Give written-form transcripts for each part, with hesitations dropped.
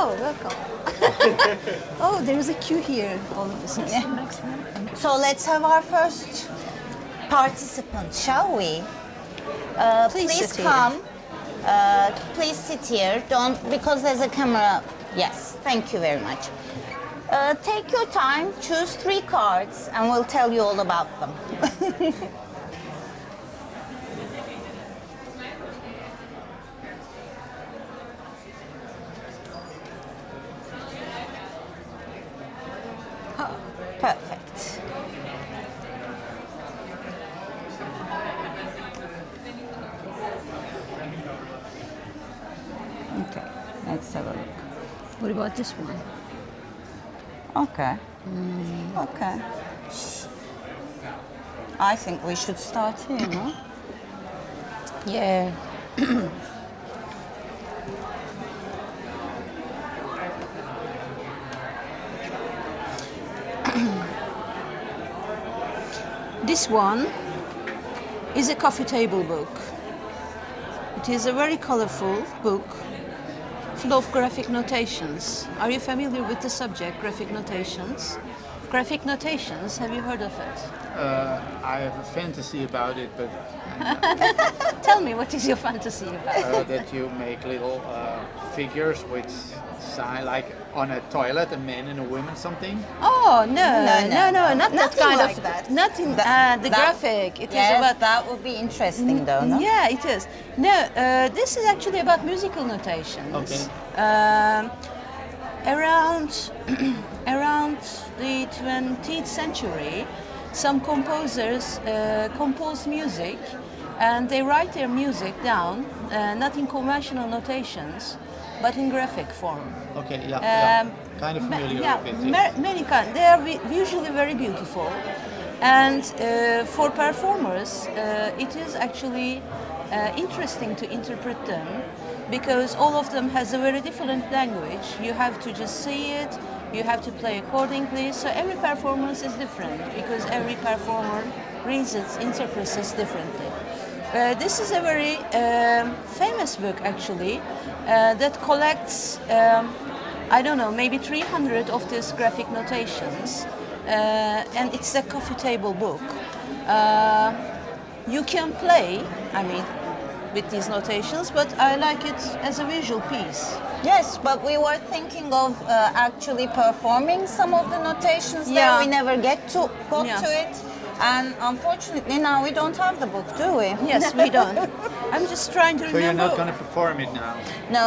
Oh, welcome. Oh, there is a queue here all of a sudden. So let's have our first participant, shall we? Please sit come. Please sit here. Don't, because there's a camera. Yes, thank you very much. Take your time, choose 3 cards, and we'll tell you all about them. Perfect. Okay, let's have a look. What about this one? Okay. Okay. I think we should start here, no? Yeah. This one is a coffee table book. It is a very colorful book full of graphic notations. Are you familiar with the subject, graphic notations? Graphic notations, have you heard of it? I have a fantasy about it, but Tell me, what is your fantasy about? that you make little figures which sign like on a toilet, a man and a woman, something. Oh, no, not that Nothing kind like of, that. not in the That- graphic. It is Yes, about, that would be interesting though, no? yeah, it is. No, this is actually about musical notations. Okay. Around, around the 20th century, some composers composed music, and they write their music down, not in conventional notations, but in graphic form. Okay, yeah. Kind of Ma- familiar yeah, with it. Yes. many kinds. They are usually very beautiful, and for performers, it is actually interesting to interpret them because all of them has a very different language. You have to just see it. You have to play accordingly. So every performance is different because every performer reads it, interprets it differently. This is a very famous book actually that collects, I don't know, maybe 300 of these graphic notations, and it's a coffee table book. You can play, I mean, with these notations, but I like it as a visual piece. Yes, but we were thinking of actually performing some of the notations there. Yeah. We never got Yeah. to it. And unfortunately now we don't have the book, do we? Yes, we don't. I'm just trying to So remember. you're not going to perform it now? No,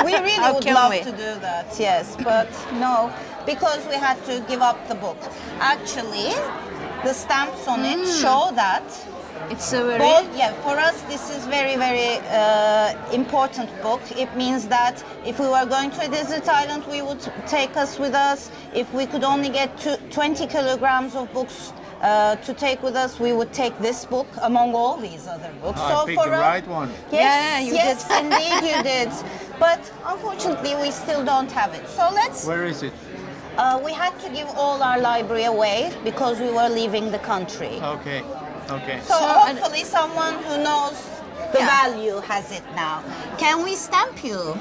we really How would can love we? to do that, yes, but no, because we had to give up the book. Actually, the stamps on it show that. It's a very... Well, yeah, for us this is very, very important book. It means that if we were going to a desert island, we would take us with us. If we could only get 20 kilograms of books to take with us, we would take this book among all these other books. I picked the right one. Yes, Yeah, you yes, did. indeed you did. But unfortunately, we still don't have it. So let's. Where is it? We had to give all our library away because we were leaving the country. Okay, okay. So hopefully someone who knows the Yeah. value has it now. Can we stamp you?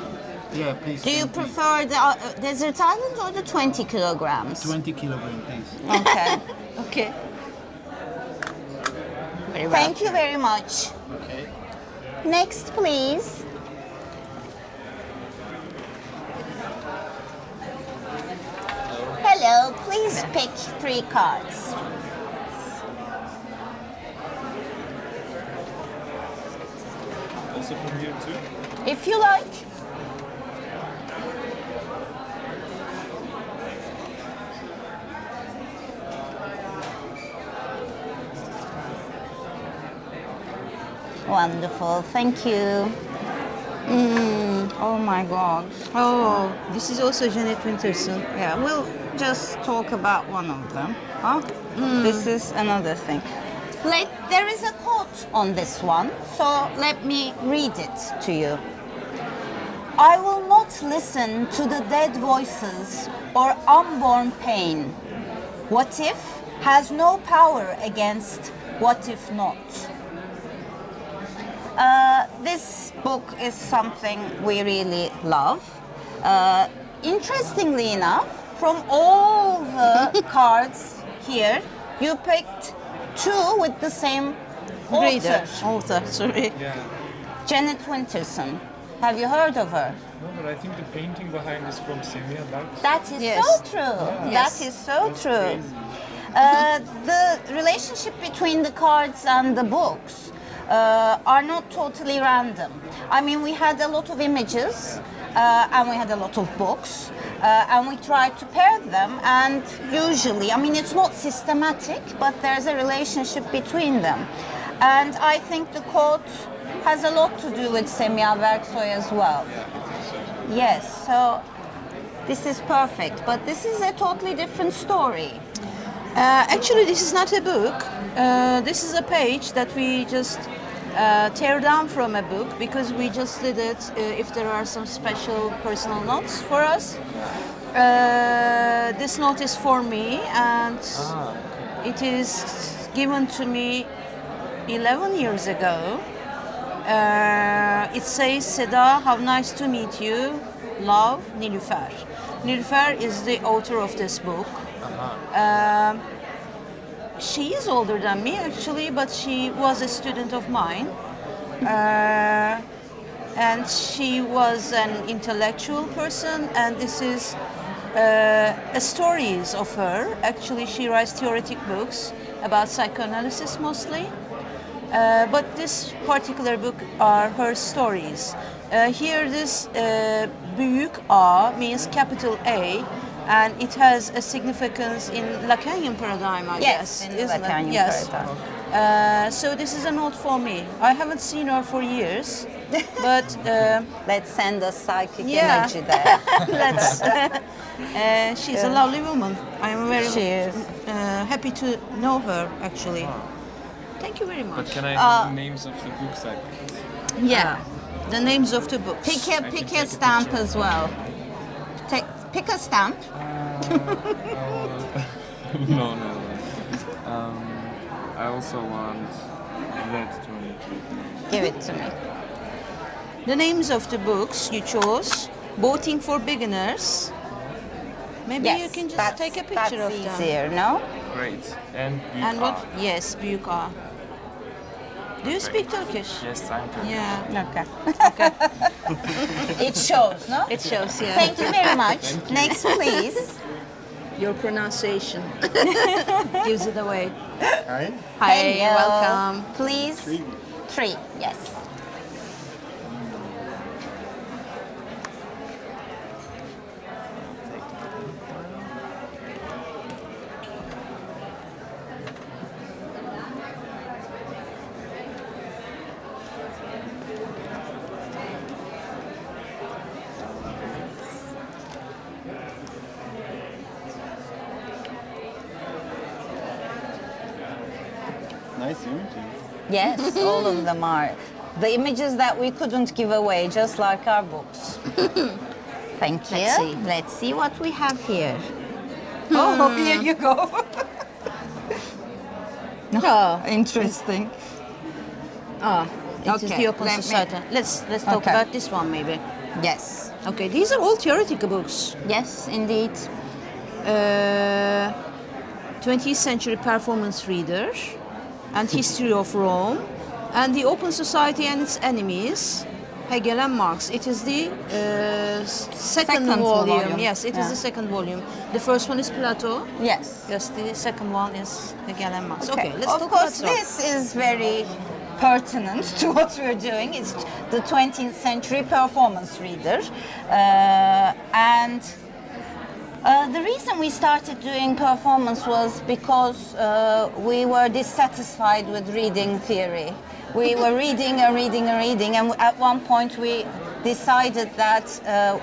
Yeah, please. Do you stamp me. prefer the desert island or the 20 kilograms? 20 kilograms, please. Okay. Okay. Very well. Thank you very much. Okay. Next, please. Hello, please pick 3 cards. Also from here too? If you like. Wonderful, thank you. Oh my God. Oh, this is also Janet Winterson. Yeah, we'll just talk about one of them. Huh? This is another thing. There is a quote on this one, so let me read it to you. I will not listen to the dead voices or unborn pain. What if has no power against what if not? This book is something we really love. Interestingly enough, from all the cards here, you picked two with the same Reader. author, Sorry. Yeah. Janet Winterson. Have you heard of her? No, but I think the painting behind is from Semih Bax. That is Yes. so true. Yes. That is so That's true. crazy. The relationship between the cards and the books are not totally random. I mean, we had a lot of images and we had a lot of books and we tried to pair them, and usually, I mean, it's not systematic, but there's a relationship between them. And I think the quote has a lot to do with Semih Berksoy as well. Yes, so this is perfect, but this is a totally different story. Actually, this is not a book. This is a page that we just tear down from a book because we just did it if there are some special personal notes for us. This note is for me, and it is given to me 11 years ago. It says, Seda, how nice to meet you. Love, Nilüfer. Nilüfer is the author of this book. She is older than me actually, but she was a student of mine. And she was an intellectual person, and this is stories of her. Actually, she writes theoretic books about psychoanalysis mostly. But this particular book are her stories. Here this büyük A means capital A, and it has a significance in Lacanian paradigm, I guess. In the isn't it? Lacanian Yes. paradigm. So this is a note for me. I haven't seen her for years, but Let's send a psychic yeah. energy there. let's. She's a lovely woman. I am very She is. happy to know her actually. Thank you very But much. can I have the names of the books I picked? Yeah, the names of the books. Pick take a a stamp picture. as well. Pick a stamp. No. I also want that 22. Give it to me. The names of the books you chose: Boating for Beginners. Maybe Yes, you can just that's- take a picture of that's them. easier, no? Great. And And what? A. Yes, büyük A. Do you speak Turkish? Yes, I'm Turkish. Yeah, Okay. It shows, no? it shows. Yeah. Thank you very much. Next, please. Your pronunciation gives it away. Hi. Hi, Hello. welcome. Please. Three, yes. Nice imaging. Yes, all of them are. The images that we couldn't give away, just like our books. Thank you. Let's see. Let's see what we have here. Oh, here you go. Oh, Interesting. it is Okay, the opposite let side. Let's talk Okay. about this one maybe. Yes. Okay, these are all theoretical books. Yes, indeed. 20th century performance reader and history of Rome and the open society and its enemies, Hegel and Marx. It is the second volume. Yes, it is Yeah. the second volume. The first one is Plato. Yes. Yes, the second one is Hegel and Marx. Okay, let's of talk course, about this is very pertinent to what we're doing. It's the 20th century performance reader. And the reason we started doing performance was because we were dissatisfied with reading theory. We were reading and reading and reading, and at one point we decided that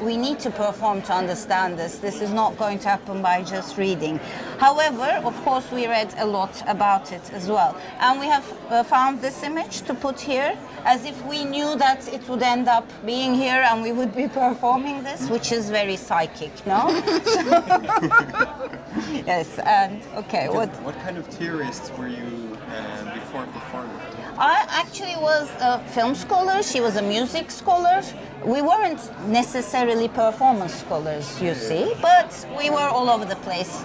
we need to perform to understand this. This is not going to happen by just reading. However, of course, we read a lot about it as well. And we have found this image to put here as if we knew that it would end up being here and we would be performing this, which is very psychic, no? Yes, and okay, what? What kind of theorists were you before performing? I actually was a film scholar. She was a music scholar. We weren't necessarily performance scholars, you see, but we were all over the place.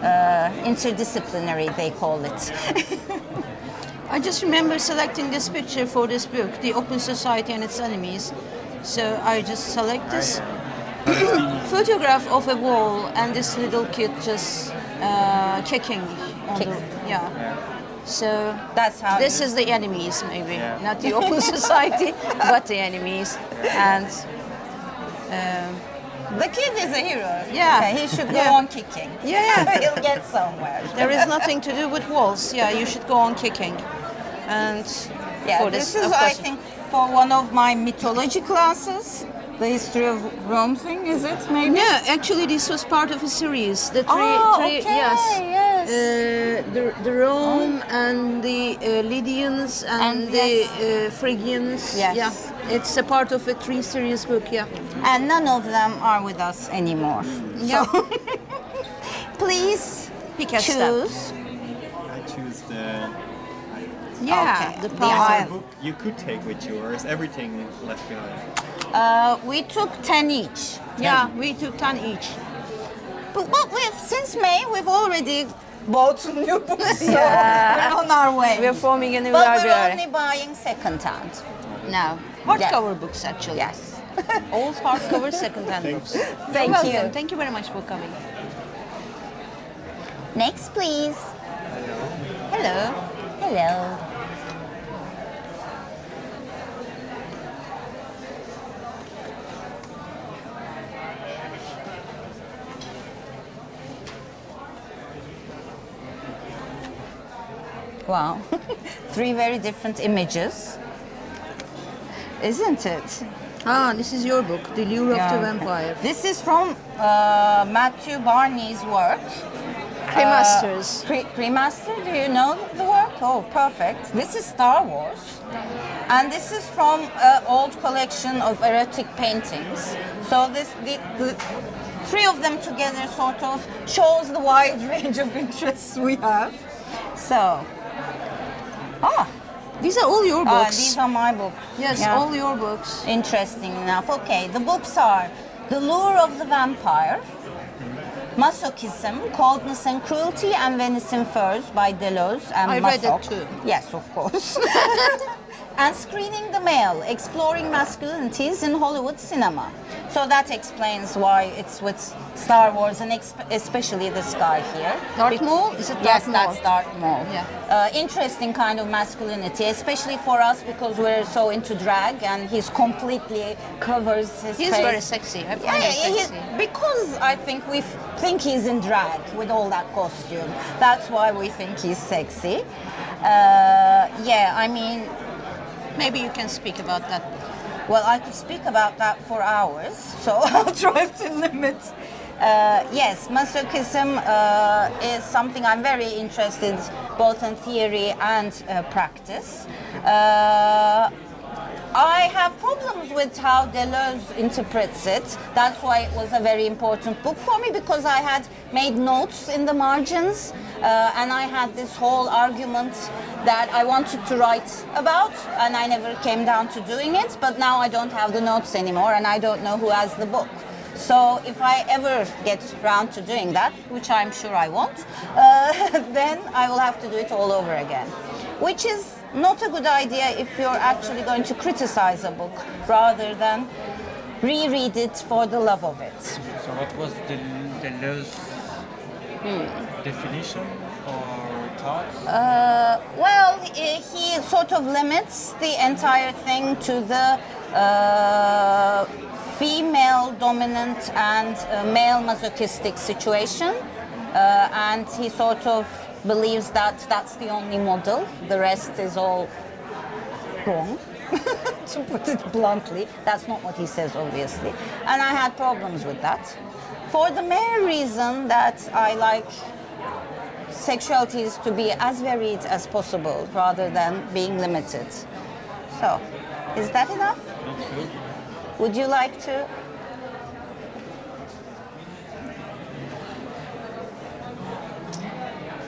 Interdisciplinary, they call it. I just remember selecting this picture for this book, The Open Society and Its Enemies. So I just select this photograph of a wall and this little kid just kicking on the, yeah. So That's how this you- is the enemies, maybe Yeah. not the open society, but the enemies. And The kid is a hero. Yeah. He should go Yeah. on kicking. Yeah. He'll get somewhere. there is nothing to do with walls. Yeah, you should go on kicking. And Yeah, for this this, is, of I course, think, for one of my mythology classes. The history of Rome thing, is it maybe? no, actually, this was part of a series. The Okay, yes, yes. the Rome and the Lydians and the Phrygians. Yes. Yeah, it's a part of a 3-series book. Yeah. And none of them are with us anymore. Yeah. So please Pick a step. choose. I choose the Yeah. Okay, The the power. island. book you could take with you, or is everything left behind? We took 10 each. Yeah, we took 10 each. But since May, we've already bought new books, so Yeah. we're on our way. We're forming a new but we're library. only buying second-hand. No, hardcover books actually. Yes. Old hardcover second-hand books. Thank You're you. welcome. Thank you very much for coming. Next, please. Hello. Hello. Wow. 3 very different images. Isn't it? Ah, this is your book, The Lure of the Vampire. This is from Matthew Barney's work. Cremasters. Cremaster, do you know the work? Oh, perfect. This is Star Wars. And this is from an old collection of erotic paintings. So the 3 of them together sort of shows the wide range of interests we have. So, These are all your books. these are my books. Yes, Yeah. all your books. Interesting enough. Okay, the books are The Lure of the Vampire, Masochism, Coldness and Cruelty, and Venison Furs by Deleuze and I read it Masoch. too. Yes, of course. And Screening the Male, Exploring Masculinities in Hollywood Cinema. So that explains why it's with Star Wars and especially this guy here. Darth Maul? Is it Darth Yes, Maul? that's Darth Maul. Yeah. Interesting kind of masculinity, especially for us because we're so into drag and he's completely covers his He's face. very sexy. I find him sexy. Because I think we think he's in drag with all that costume. That's why we think he's sexy. Yeah, I mean, Maybe you can speak about that. well, I could speak about that for hours, so I'll try to limit. Yes, masochism is something I'm very interested both in theory and practice. I have problems with how Deleuze interprets it. That's why it was a very important book for me because I had made notes in the margins and I had this whole argument that I wanted to write about and I never came down to doing it, but now I don't have the notes anymore and I don't know who has the book. So if I ever get around to doing that, which I'm sure I won't, then I will have to do it all over again, which is not a good idea if you're actually going to criticize a book rather than reread it for the love of it. So what was the Deleuze definition or thoughts? Well, he sort of limits the entire thing to the female dominant and male masochistic situation, and he sort of believes that that's the only model. The rest is all wrong, to put it bluntly. That's not what he says, obviously. And I had problems with that. For the mere reason that I like sexualities to be as varied as possible rather than being limited. So, is that enough? That's good. Would you like to?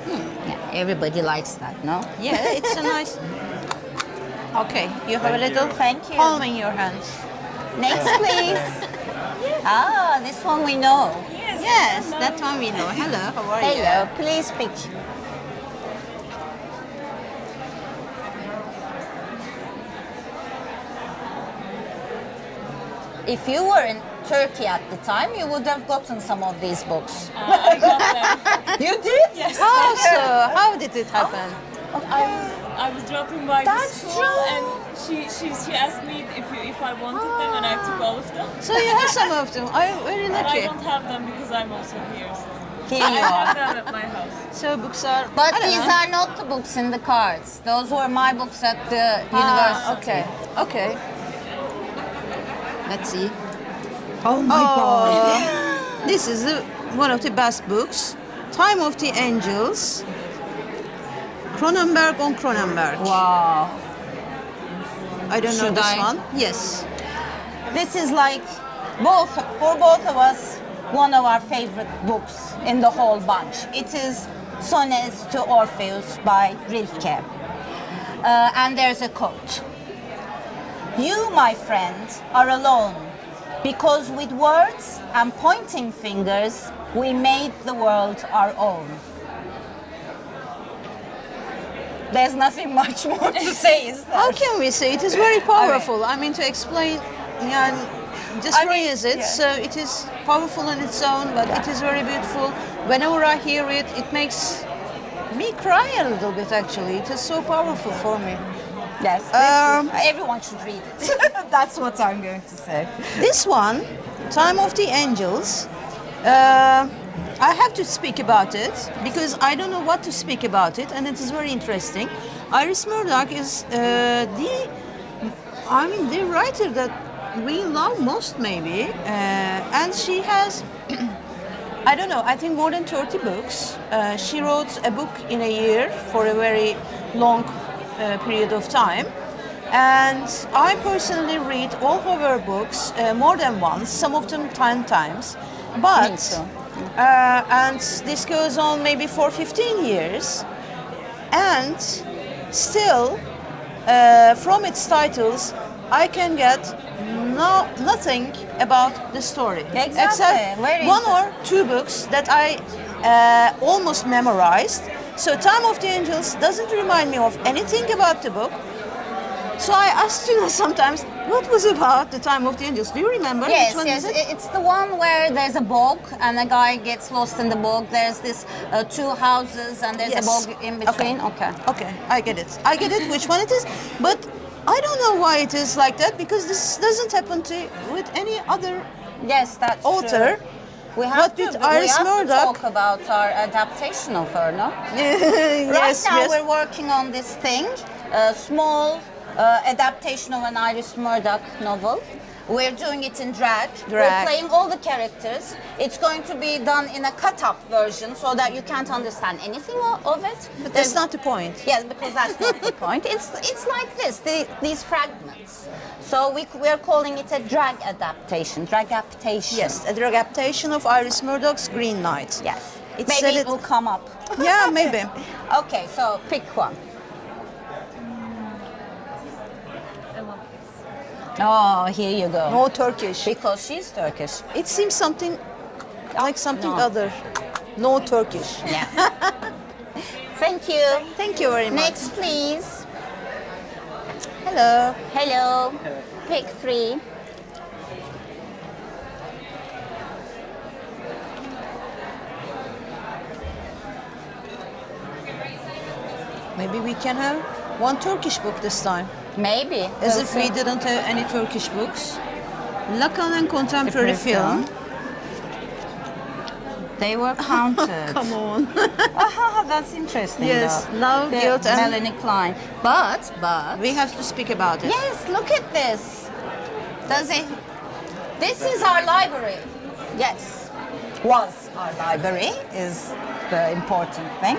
Yeah, everybody likes that, no? Yeah, it's a nice. Okay, you have a Thank little you. Thank you. palm in your hands. Next, please. Ah, this one we know. Yes, that one we know. Hello, how are you? Hello, please pick. If you were in Turkey at the time, you would have gotten some of these books. I got them. You did? Yes. How so? How did it happen? I was dropping by That's the school true. and she asked me if I wanted them and I took all of them. So you have some of them. I'm very But I lucky. don't have them because I'm also here. So. Here I you are. have them at my house. So books are. But I don't these know. are not the books in the cards. Those were my books at the university. Okay. Okay. Let's see. Oh my This is one of the best books. Time of the Angels. Cronenberg on Cronenberg. Wow. I don't know Should this I? one. Yes. This is like for both of us one of our favorite books in the whole bunch. It is Sonnets to Orpheus by Rilke. And there's a quote. You, my friend, are alone because with words and pointing fingers we made the world our own. There's nothing much more to say, is there? How can we say it is very powerful? I mean to explain, yeah, just I mean, phrase it. yeah. So it is powerful on its own, but it is very beautiful. Whenever I hear it, it makes me cry a little bit. Actually, it is so powerful for me. Yes, everyone should read it. That's what I'm going to say. This one, Time of the Angels, I have to speak about it because I don't know what to speak about it, and it is very interesting. Iris Murdoch is the writer that we love most, maybe, and she has, I don't know, I think more than 30 books. She wrote a book in a year for a very long period of time. And I personally read all of her books more than once, some of them 10 times. But, Me too. and this goes on maybe for 15 years. And still, from its titles, I can get nothing about the story. Exactly. Except Very one or two books that I almost memorized. So Time of the Angels doesn't remind me of anything about the book. So I asked sometimes, what was about the Time of the Angels? Do you remember? Yes, Which one yes. is it? It's the one where there's a bog and a guy gets lost in the bog. There's this two houses and there's Yes. a bog in between. Okay. Okay, I get it. I get it which one it is. But I don't know why it is like that because this doesn't happen with any other Yes, that's author. true. We have, But with to, we Iris have to Murdoch- talk about our adaptation of her, no? Yes, Right now yes. we're working on this thing, a small adaptation of an Iris Murdoch novel. We're doing it in drag. We're playing all the characters. It's going to be done in a cut-up version so that you can't understand anything of it. But that's not the point. Yes, because that's not the point. It's like this, these fragments. So we're calling it a drag adaptation. Yes, a adaptation of Iris Murdoch's Green Knight. Yes. It's Maybe a it will come up. Yeah, maybe. Okay, so pick one. I want this. Oh, here you go. No Turkish. Because she's Turkish. It seems something like something No. other. No Turkish. Yeah. Thank you. Thank you very much. Next, please. Hello. Hello. Pick three. Maybe we can have one Turkish book this time. Maybe. As We'll if we see. didn't have any Turkish books. Local and contemporary Film. film. They were counted. Come on. Ah, that's interesting. Yes, though. Love, The Guilt, and- Melanie Klein. But We have to speak about it. yes, look at this. Does it? This is our library. Yes, was our library is the important thing.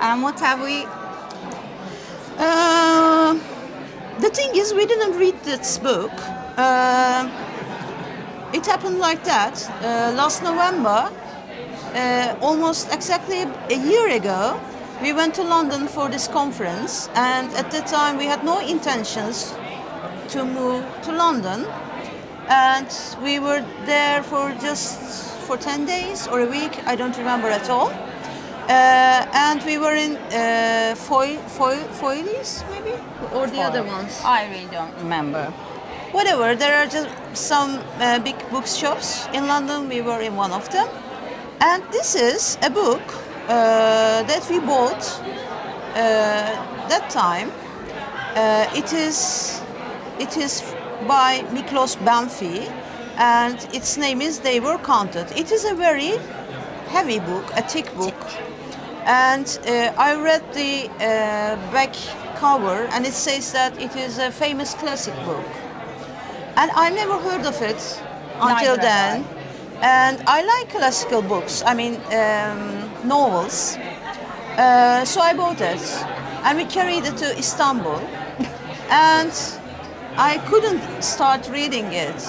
And what have we? The thing is, we didn't read this book. It happened like that. Last November, almost exactly a year ago, we went to London for this conference, and at that time we had no intentions to move to London, and we were there for 10 days or a week, I don't remember at all. And we were in Foyles, maybe, or the other ones. I really don't remember. Whatever, there are just some big bookshops in London. We were in one of them. And this is a book that we bought that time. It is by Miklos Banfi, and its name is They Were Counted. It is a very heavy book, a thick book. And I read the back cover, and it says that it is a famous classic book. And I never heard of it until Neither then. And I like classical books, I mean novels. So I bought it, and we carried it to Istanbul. And I couldn't start reading it.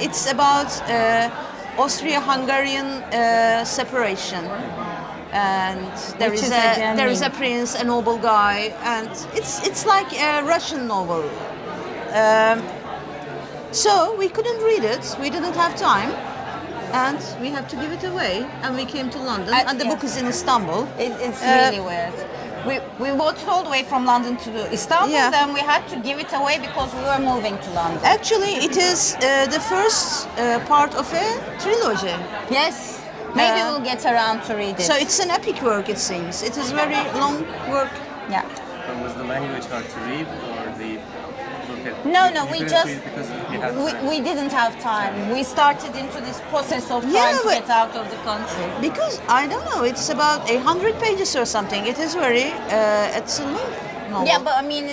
It's about Austria-Hungarian separation. And there Which is is again there is a prince, a noble guy, and it's like a Russian novel. So we couldn't read it. We didn't have time, and we have to give it away. And we came to London, and the yeah. book is in Istanbul. It's really weird. We bought it all the way from London to Istanbul, Yeah. then we had to give it away because we were moving to London. Actually, it is the first part of a trilogy. Yes, maybe we'll get around to read it. So it's an epic work, it seems. It is very long work. yeah. But was the language hard to read, or the book had, No, you we couldn't just read because you had time? we didn't have time. We started into this process of Yeah, trying to but- get out of the country. Because I don't know, it's about 100 pages or something. It is very, it's a long novel. Yeah, but I mean,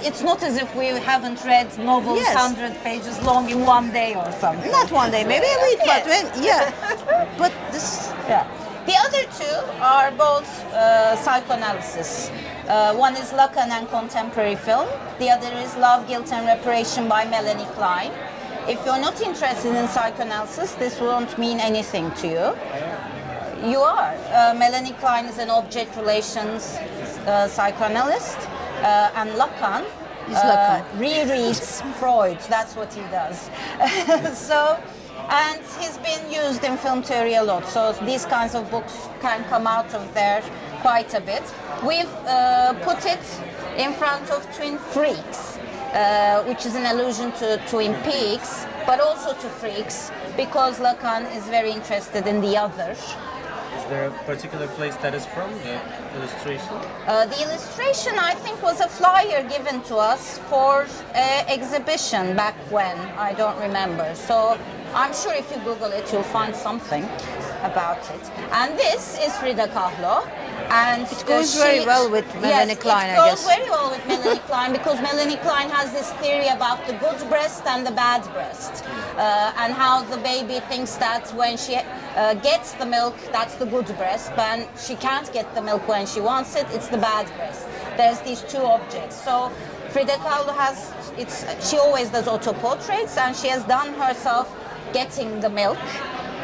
it's not as if we haven't read novels Yes. 100 pages long in one day or something. Not one day, maybe a week, but when, yeah. But this, Yeah. The other two are both psychoanalysis. One is Lacan and Contemporary Film. The other is Love, Guilt and Reparation by Melanie Klein. If you're not interested in psychoanalysis, this won't mean anything to you. You are. Melanie Klein is an object relations psychoanalyst, and Lacan rereads Freud. That's what he does. And he's been used in film theory a lot, so these kinds of books can come out of there quite a bit. We've put it in front of Twin Freaks, which is an allusion to Twin Peaks, but also to Freaks, because Lacan is very interested in the other. Is there a particular place that is from, the illustration? The illustration, I think, was a flyer given to us for an exhibition back when, I don't remember. So I'm sure if you Google it, you'll find something about it. And this is Frida Kahlo. And it goes very well with Melanie Klein, I It goes guess. very well with Melanie Klein because Melanie Klein has this theory about the good breast and the bad breast. And how the baby thinks that when she gets the milk, that's the good breast, but when she can't get the milk when she wants it, it's the bad breast. There's these two objects. So Frida Kahlo she always does auto portraits, and she has done herself getting the milk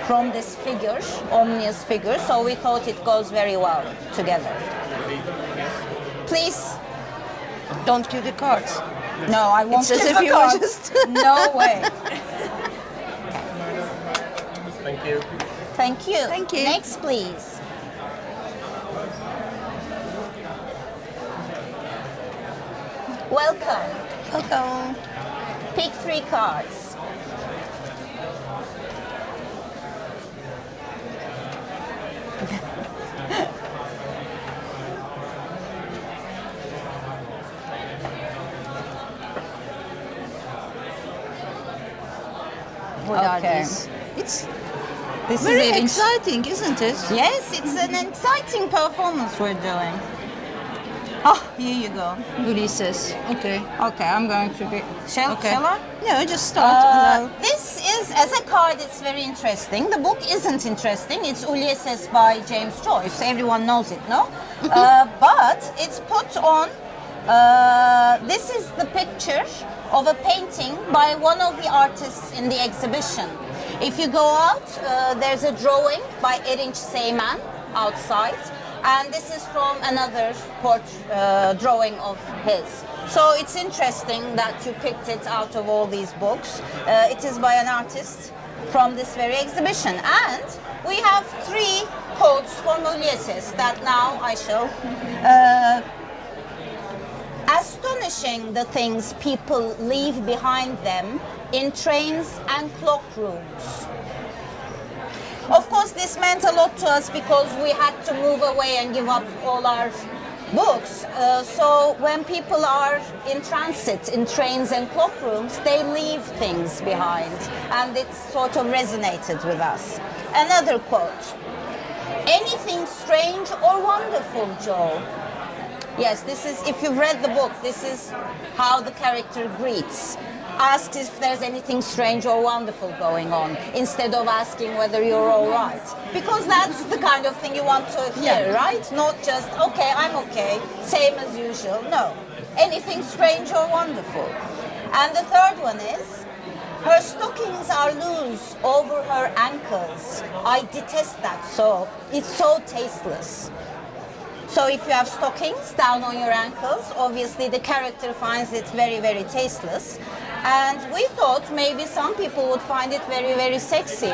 from this figure, omnious figure, so we thought it goes very well together. Please. don't give the cards. No, I won't It's as give if the you were cards. just- No way. Thank you. Thank you. Thank you. Next, please. Welcome. Welcome. Pick 3 cards. What are Okay. these? It's This very is it. exciting, isn't it? Yes, it's an exciting performance we're doing. Oh, here you go. Ulysses. Okay. Okay, I'm going to be. Shall I? No, just start. and I'll- This is, as a card, it's very interesting. The book isn't interesting. It's Ulysses by James Joyce. Everyone knows it, no? But it's put on. This is the picture of a painting by one of the artists in the exhibition. If you go out, there's a drawing by Erinç Seymen outside. and this is from another drawing of his. So it's interesting that you picked it out of all these books. It is by an artist from this very exhibition, and we have 3 quotes from Ulysses that now I shall. Astonishing the things people leave behind them in trains and clockrooms. Of course, this meant a lot to us because we had to move away and give up all our books. So when people are in transit in trains and clockrooms, they leave things behind, and it sort of resonated with us. Another quote: anything strange or wonderful, Joe? Yes, this is, if you've read the book, this is how the character greets. Asks if there's anything strange or wonderful going on, instead of asking whether you're all right. Because that's the kind of thing you want to hear, right? Not just, okay, I'm okay, same as usual. No, anything strange or wonderful. And the third one is, her stockings are loose over her ankles. I detest that so. It's so tasteless. So if you have stockings down on your ankles, obviously the character finds it very, very tasteless. And we thought maybe some people would find it very, very sexy.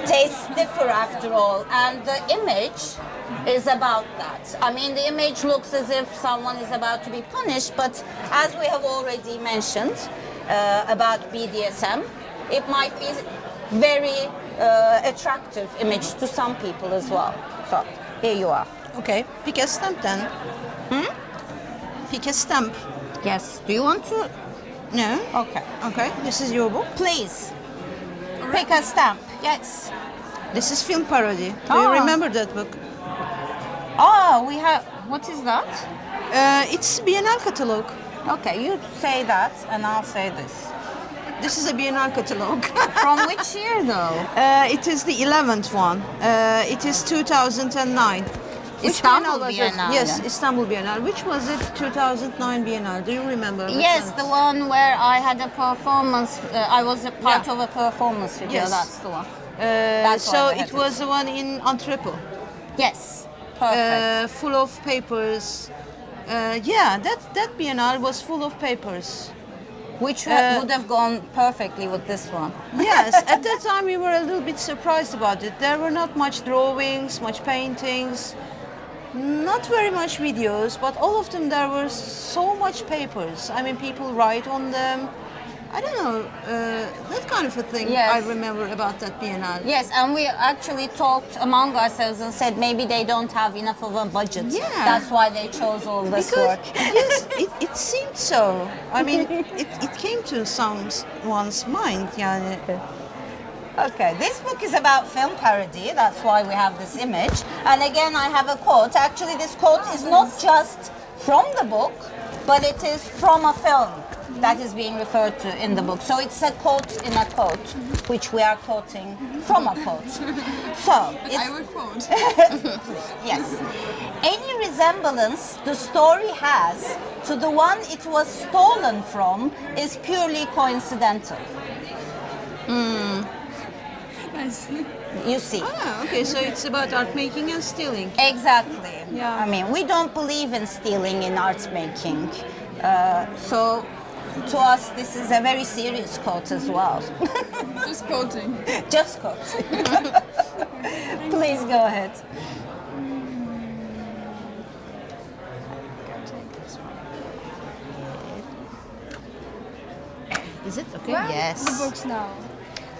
Tastes differ after all, and the image is about that. I mean, the image looks as if someone is about to be punished, but as we have already mentioned about BDSM, it might be very attractive image to some people as well. So here you are. Okay, pick a stamp then. Pick a stamp. Yes. Do you want to? No? Okay. Okay, this is your book. Please. Pick a stamp. Yes. This is film parody. Do you Ah. remember that book? Oh, we have. What is that? It's Biennale catalog. Okay, you say that, and I'll say this. This is a Biennale catalog. From which year, though? It is the 11th one. It is 2009. Which Istanbul Biennale was it? Biennale. Yes, Istanbul Biennale. Which was it? 2009 Biennale. Do you remember? which Yes, one? the one where I had a performance. I was a part Yeah. of a performance video. Yes. That's the one. That's why So I had it was the one in Entrepot. Yes. Perfect. Full of papers. Yeah, that Biennale was full of papers. Which would have gone perfectly with this one. Yes, at that time we were a little bit surprised about it. There were not much drawings, much paintings, not very much videos, but all of them there were so much papers. I mean, people write on them. I don't know, that kind of a thing Yes. I remember about that Biennale. Yes, and we actually talked among ourselves and said maybe they don't have enough of a budget. Yeah. That's why they chose all this Because, work. yes, it seemed so. I mean, it came to someone's mind. Yani. Okay, this book is about film parody. That's why we have this image. And again, I have a quote. Actually, this quote is not just from the book, but it is from a film that is being referred to in the book. So it's a quote in a quote, which we are quoting from a quote. So, I will quote. yes. Any resemblance the story has to the one it was stolen from is purely coincidental. Nice. You see. Ah, okay, so it's about art making and stealing. Exactly. Yeah. I mean, we don't believe in stealing in art making. So, to us, this is a very serious quote as well. Just quoting. Just quote. Please go ahead. Is it okay? Where are Yes. the books now?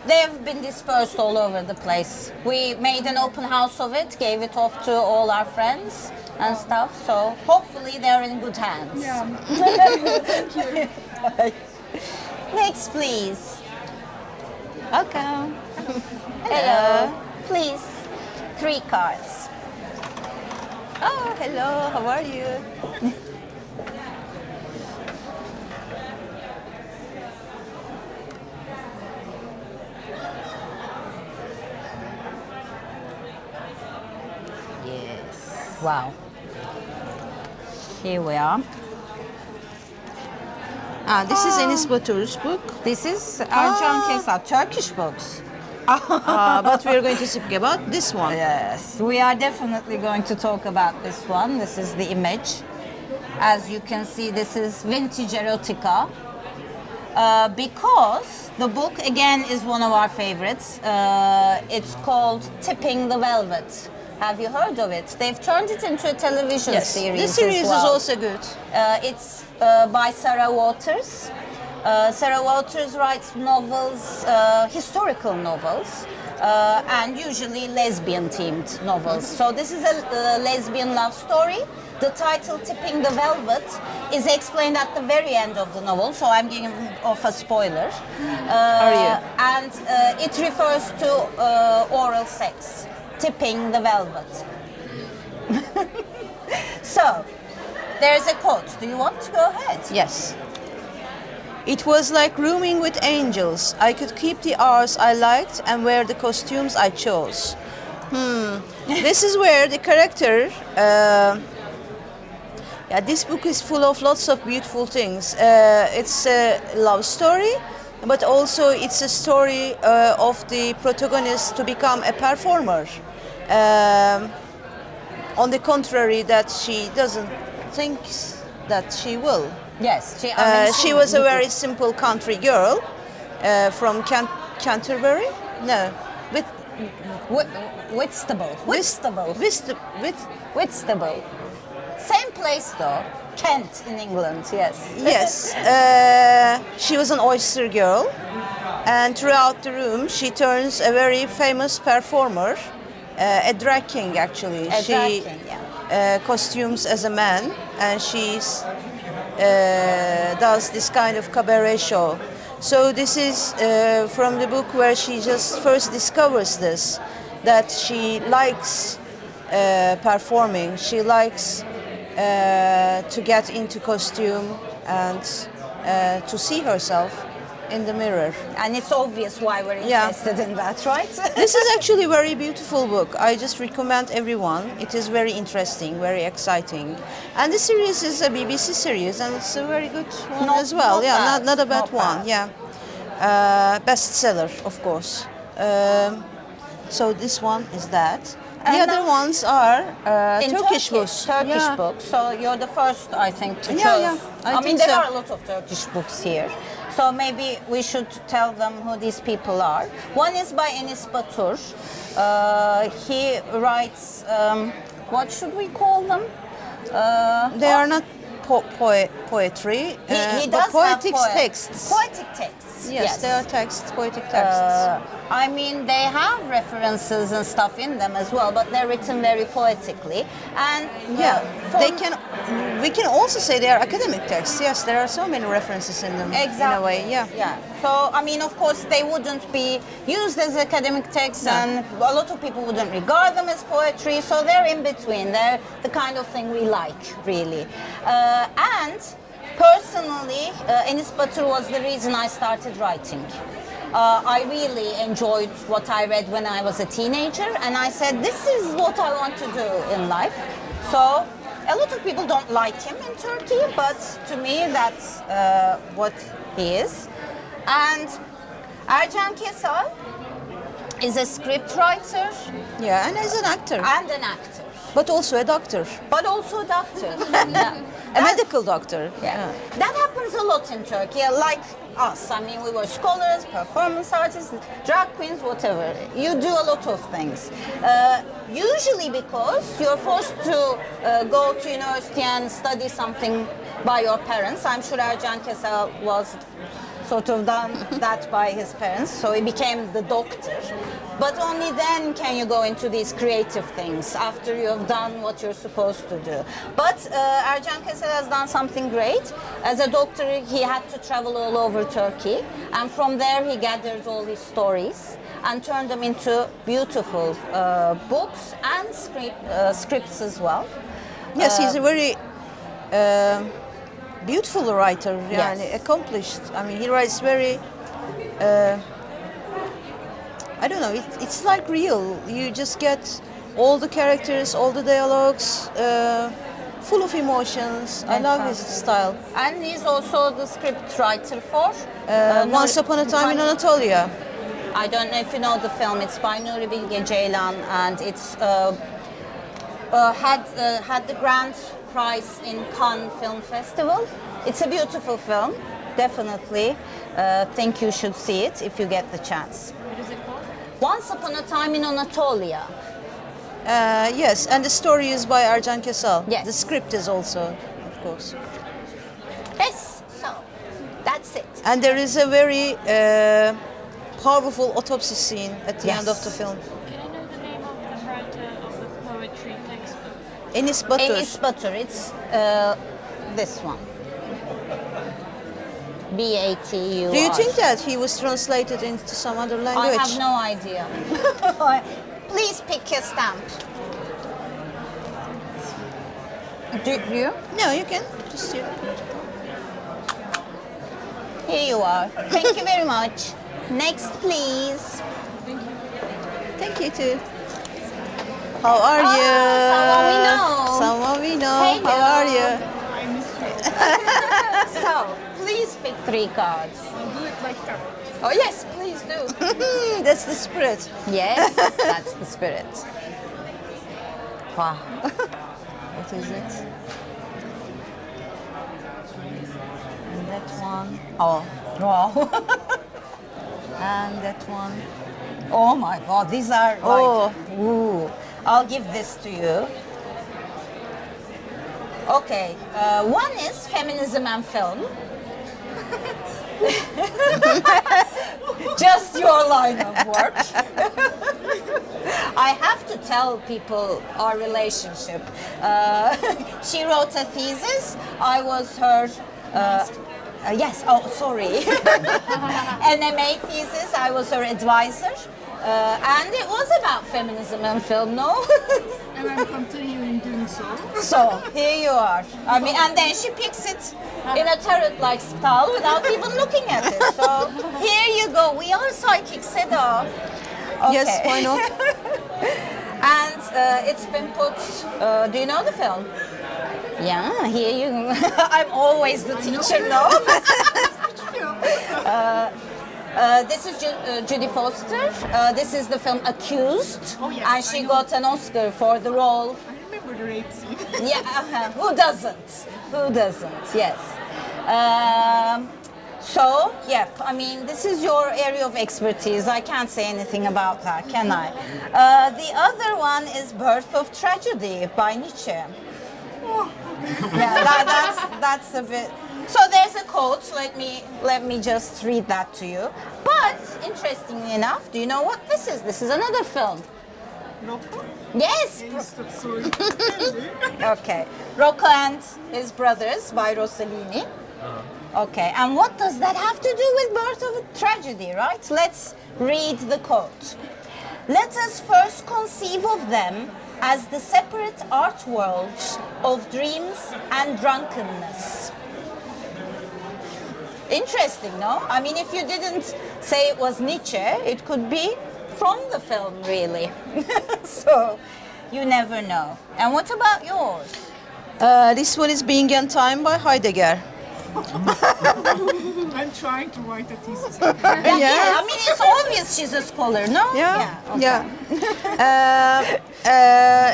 They've been dispersed all over the place. We made an open house of it, gave it off to all our friends and stuff. So hopefully they're in good hands. Yeah. Next, please. Welcome. Hello. Please. 3 cards. Oh, hello. How are you? Yes. Wow. Here we are. This is Enis Batur's book. This is Arcan Kesat, Turkish books. But we're going to speak about this one. Yes, we are definitely going to talk about this one. This is the image. As you can see, this is vintage erotica. Because the book, again, is one of our favorites. It's called Tipping the Velvet. Have you heard of it? They've turned it into a television series. This series as well. is also good. It's by Sarah Waters. Sarah Waters writes novels, historical novels, and usually lesbian-themed novels. So this is a lesbian love story. The title, Tipping the Velvet, is explained at the very end of the novel, so I'm giving off a spoiler. Are you? And it refers to oral sex, tipping the velvet. So, there's a quote. Do you want to go ahead? Yes. It was like rooming with angels. I could keep the hours I liked and wear the costumes I chose. This is where the character... this book is full of lots of beautiful things. It's a love story, but also it's a story of the protagonist to become a performer. On the contrary, that she doesn't think that she will. Yes. She was a very simple country girl from Canterbury. No, Whitstable. Whitstable. Same place though. Kent in England, yes. Yes. She was an oyster girl, and throughout the room she turns a very famous performer, a drag king actually. Drag king, yeah. Costumes as a man, and she's does this kind of cabaret show. So this is from the book where she just first discovers this, that she likes performing. She likes to get into costume and to see herself in the mirror. And it's obvious why we're interested in that, right? This is actually a very beautiful book. I just recommend everyone. It is very interesting, very exciting. And the series is a BBC series, and it's a very good one as well. Not a bad one. Yeah, bestseller, of course. So this one is that. The other ones are Turkish books. Turkish books. So you're the first, I think, to choose. Yeah. I mean, there are a lot of Turkish books here. So maybe we should tell them who these people are. One is by Enis Batur. He writes, what should we call them? They are not poetry, He but does poetic have texts. Poetic texts. Yes, they are poetic texts. I mean, they have references and stuff in them as well, but they're written very poetically. And we can also say they are academic texts. Yes, there are so many references in them. Exactly. In a way, yeah. So, I mean, of course, they wouldn't be used as academic texts, and a lot of people wouldn't regard them as poetry. So they're in between. They're the kind of thing we like, really. And personally, Enis Batur was the reason I started writing. I really enjoyed what I read when I was a teenager, and I said, this is what I want to do in life. So a lot of people don't like him in Turkey, but to me that's what he is. And Ercan Kesal is a script writer. Yeah, and is an actor. But also a doctor. Yeah. A medical doctor. Yeah. That happens a lot in Turkey, like us. I mean, we were scholars, performance artists, drag queens, whatever. You do a lot of things. Usually because you're forced to go to university and study something by your parents. I'm sure Ercan Kesal was sort of done that by his parents, so he became the doctor. But only then can you go into these creative things, after you have done what you're supposed to do. But Ercan Kesal has done something great. As a doctor, he had to travel all over Turkey, and from there he gathered all these stories and turned them into beautiful books and scripts as well. Yes, he's a very beautiful writer, Yes. accomplished. I mean, he writes very, I don't know, it's like real. You just get all the characters, all the dialogues, full of emotions. I love his style. And he's also the script writer for Once Upon a Time in Anatolia. I don't know if you know the film. It's by Nuri Bilge Ceylan, and it's had the grand prize in Cannes Film Festival. It's a beautiful film. Definitely think you should see it if you get the chance. What is it called? Once Upon a Time in Anatolia. Yes, and the story is by Ercan Kesal. Yes. The script is also, of course. Yes, so that's it. And there is a very powerful autopsy scene at the end of the film. Can I know the name of the writer of the poetry textbook? Enis Batur. Enis Batur, it's this one. B-A-T-U-R. Do you think that he was translated into some other I language? have no idea. Please pick your stamp. Do you? No, you can. Just here. Here you are. Thank you very much. Next, please. Thank you too. How are you? someone we know. Someone we know. Hello. How are you? So, please pick 3 cards. Do it like that. Oh yes, please do. That's the spirit. Yes, that's the spirit. Wow. What is it? And that one. Oh, wow. And that one. Oh my God, these are like. Oh. Ooh. I'll give this to you. Okay, one is feminism and film. Just your line of work. I have to tell people our relationship. She wrote a thesis. I was her. Yes. Oh, sorry. NMA thesis. I was her advisor, and it was about feminism and film. No. And I'm continuing doing so. So here you are. I mean, and then she picks it in a turret-like style without even looking at it. So here you go. We are psychic, Seda. Okay. Yes, why not? And it's been put. Do you know the film? Yeah, here you. I'm always the teacher, no? This is Judy Foster. This is the film Accused, Oh, yes, and I she know. got an Oscar for the role. I remember the rape scene. Yeah, who doesn't? Who doesn't? Yes. So, yeah, I mean, this is your area of expertise. I can't say anything about that, can I? The other one is Birth of Tragedy by Nietzsche. Yeah, that's a bit. So there's a quote. Let me just read that to you. But interestingly enough, do you know what this is? This is another film. Rocco? Yes. Sorry. Okay. Rocco and His Brothers by Rossellini. Okay, and what does that have to do with Birth of a Tragedy, right? Let's read the quote. Let us first conceive of them as the separate art worlds of dreams and drunkenness. Interesting, no? I mean, if you didn't say it was Nietzsche, it could be from the film, really. So, you never know. And what about yours? This one is Being and Time by Heidegger. I'm trying to write a thesis. Yeah, I mean, it's obvious she's a scholar, no? Yeah.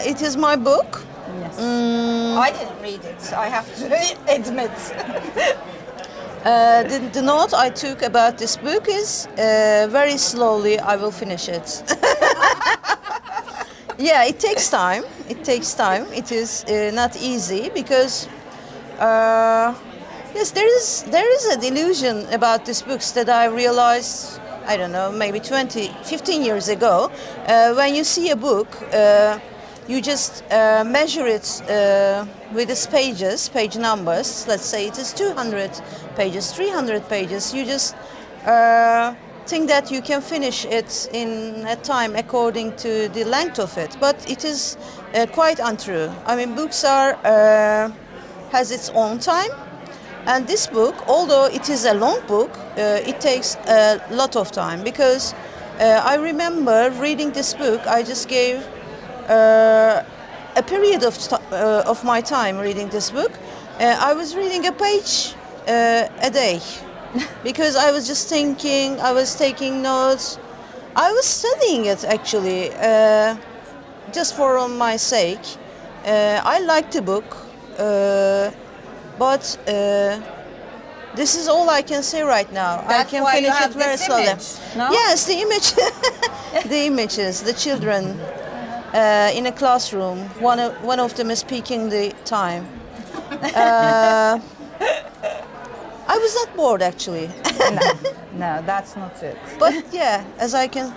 It is my book. Yes. I didn't read it, I have to admit. The note I took about this book is very slowly I will finish it. Yeah, it takes time. It takes time. It is not easy because yes, there is a delusion about these books that I realized, I don't know, maybe 15 years ago. When you see a book, you just measure it with its pages, page numbers. Let's say it is 200 pages, 300 pages. You just think that you can finish it in a time according to the length of it, but it is quite untrue. I mean, books are has its own time, and this book, although it is a long book, it takes a lot of time because I remember reading this book. I just gave a period of my time reading this book. I was reading a page a day because I was just thinking, I was taking notes, I was studying it actually, just for my sake. I liked the book, but this is all I can say right now. That's I can why you finish have it very this slowly. image, no? Yes, the image, the images, the children in a classroom. One of them is peeking the time. I was not bored actually, No, that's not it. but yeah, as I can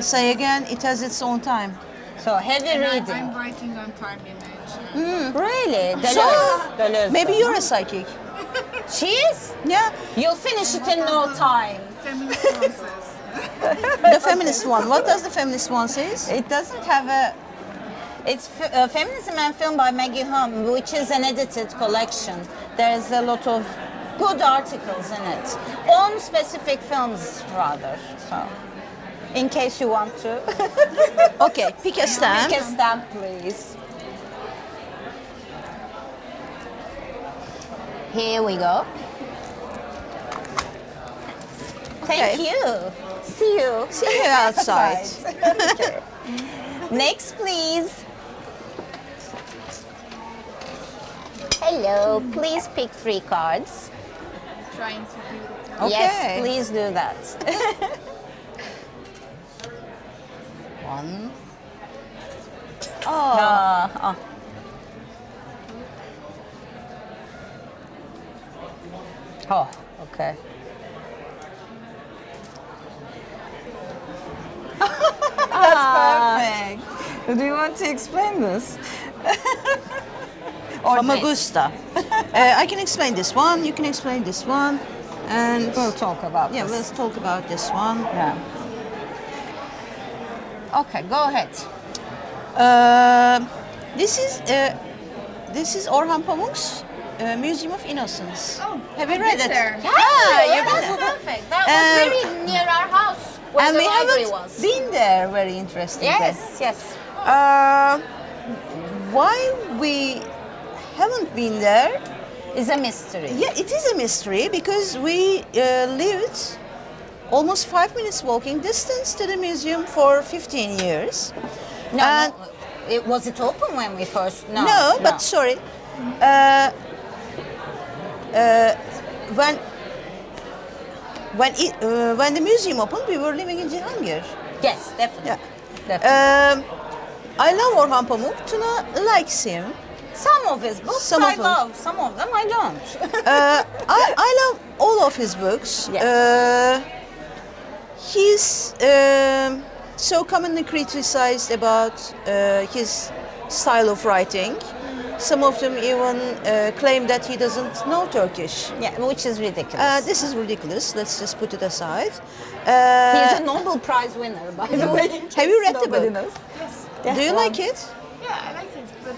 say again, it has its own time. So heavy I'm reading. writing on time image. Really? So, Deleuze. maybe you're a psychic. She is? Yeah, You'll finish it in no time. Feminist nonsense. the feminist one. What does the feminist one say? It doesn't have a. It's Feminism and Film by Maggie Hum, which is an edited collection. There's a lot of good articles in it on specific films, rather. So, in case you want to, Okay, pick a stamp. pick a stamp, please. Here we go. Thank Okay. you. See you. See you outside. Okay. Next, please. Hello. Please pick 3 cards. Trying to do it. Okay. Yes, please do that. One. Oh. Oh, okay. That's perfect. Do you want to explain this? Or this? Famagusta. I can explain this one. You can explain this one, and We'll talk about yeah, this. let's talk about this one. Yeah. Okay, go ahead. This is Orhan Pamuk's Museum of Innocence. Oh, have you I've read been it? there. Yeah, that's perfect. That was Um, very near our house where And the we library haven't was. been there. Very interesting. Yes, yes. Why we haven't been there? It's a mystery. Yeah, it is a mystery because we lived almost 5 minutes walking distance to the museum for 15 years. No, And- no. Was it open when we first? No. No, but sorry. When the museum opened, we were living in Cihangir. Yes, definitely. Yeah. Definitely. I love Orhan Pamuk. Tuna likes him. Some of his books Some I of them. love, some of them I don't. I love all of his books. Yes. He's so commonly criticized about his style of writing. Some of them even claim that he doesn't know Turkish. Yeah, which is ridiculous. This is ridiculous. Let's just put it aside. He's a Nobel Prize winner, by the way. in Have you case read the nobody book? knows. Yes. Do you like it? Yeah, I liked it, but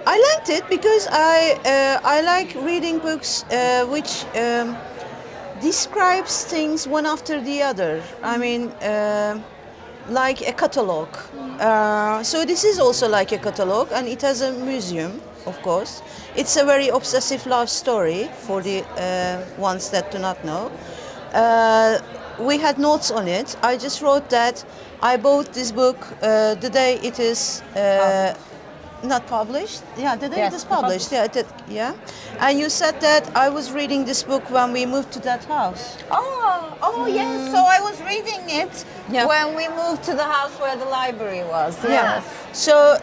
I liked it because I like reading books which describes things one after the other. I mean, like a catalog. So this is also like a catalog, and it has a museum, of course. It's a very obsessive love story for the ones that do not know. We had notes on it. I just wrote that I bought this book the day it is not published. Yeah, the day Yes, it is published. Yeah, yeah. And you said that I was reading this book when we moved to that house. Oh, yes. So I was reading it Yeah. when we moved to the house where the library was. Yes. So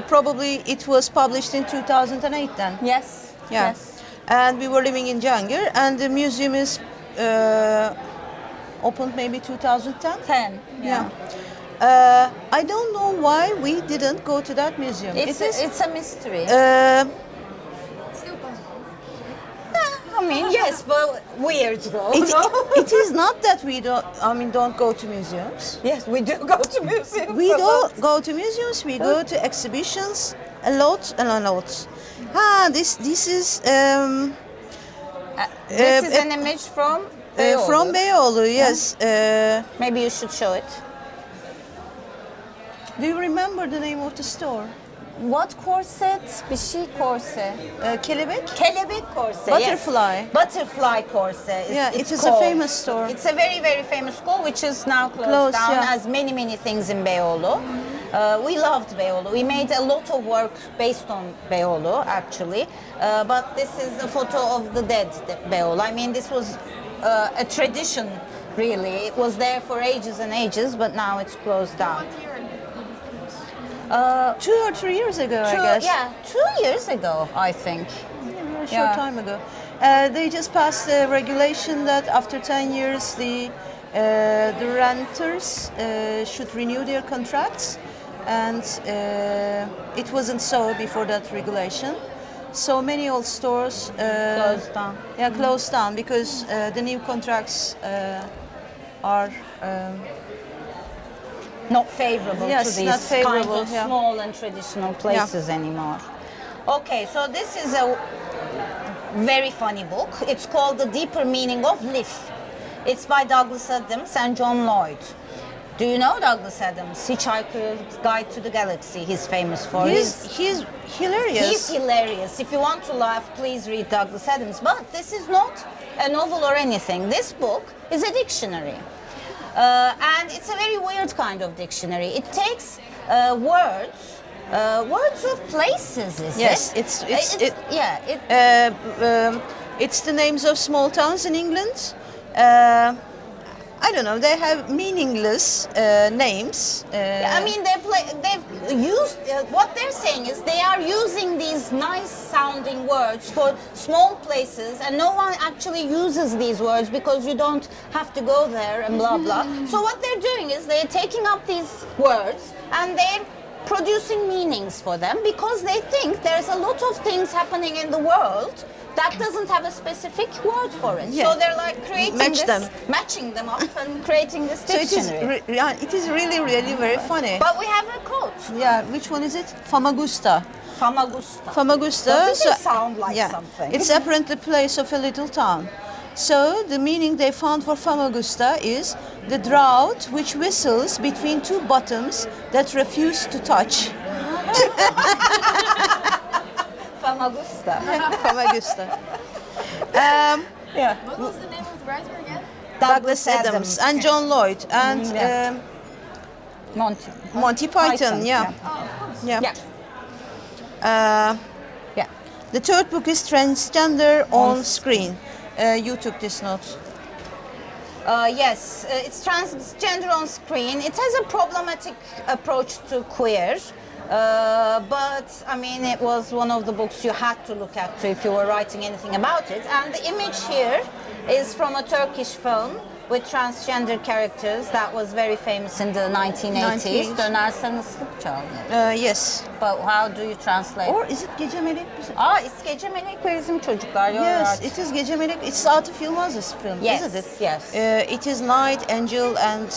probably it was published in 2008 then. Yes. Yeah. Yes. And we were living in Cihangir, and the museum is opened maybe 2010. 10. Yeah. I don't know why we didn't go to that museum. It's a mystery. still possible. I mean, yes, but weird though. it is not that we don't go to museums. Yes, we do go to museums. We a do lot. go to museums. We go to exhibitions a lot and a lot. This is This is an image from Beyoğlu. from Beyoğlu. Yes. Maybe you should show it. Do you remember the name of the store? what corset? Bir şey korse. Kelebek? Kelebek korse. Butterfly. Yes. Butterfly korse. Yeah, it's it is a called. famous store. It's a very, very famous store which is now closed Closed, down, yeah. as many, many things in Beyoğlu. We loved Beyoğlu. We made a lot of work based on Beyoğlu, actually. But this is a photo of the dead Beyoğlu. I mean, this was a tradition, really. It was there for ages and ages, but now it's closed down. What year did it close? 2 or 3 years ago, I guess. Yeah, 2 years ago, I think. A short Yeah. time ago. They just passed a regulation that after 10 years the renters should renew their contracts, and it wasn't so before that regulation. So many old stores Closed down. Yeah, closed down because the new contracts are Not favorable Yes, to these not favorable, kind of yeah. small and traditional places anymore. Okay, so this is a very funny book. It's called The Deeper Meaning of Life. It's by Douglas Adams and John Lloyd. Do you know Douglas Adams? Hitchhiker's Guide to the Galaxy, he's famous for. he's hilarious. He's hilarious. If you want to laugh, please read Douglas Adams. But this is not a novel or anything. This book is a dictionary. And it's a very weird kind of dictionary. It takes words of places, is Yes, it? it's the names of small towns in England. I don't know. They have meaningless names. I mean, they've used what they're saying is they are using these nice sounding words for small places, and no one actually uses these words because you don't have to go there and blah blah. So what they're doing is they're taking up these words and they're producing meanings for them because they think there's a lot of things happening in the world that doesn't have a specific word for it. Yeah. So they're like creating matching them up and creating this So dictionary. it is really, really very funny. But we have a quote. Yeah, which one is it? Famagusta. Famagusta. Famagusta. Doesn't it sound like something? It's apparently the place of a little town. So the meaning they found for Famagusta is the drought which whistles between two bottoms that refuse to touch. Famagusta. Famagusta. Yeah. What was the name of the writer again? Douglas Adams and John Lloyd and Yeah. Monty Python. Yeah. Oh, of course. Yeah. Yeah. Yeah. The third book is Transgender on Screen. You took this note. Yes, it's transgender on screen. It has a problematic approach to queer, but I mean, it was one of the books you had to look at if you were writing anything about it. And the image here is from a Turkish film with transgender characters that was very famous in the 1980s. 90s. Dönersen ıslık çaldı. Yes. But how do you translate? Or is it Gece Melek? It's Gece Melek ve Bizim Çocuklar. You're Yes, right. it is Gece Melek. It's Atıf Yılmaz's film, Yes, isn't it? yes. It is Night, Angel, and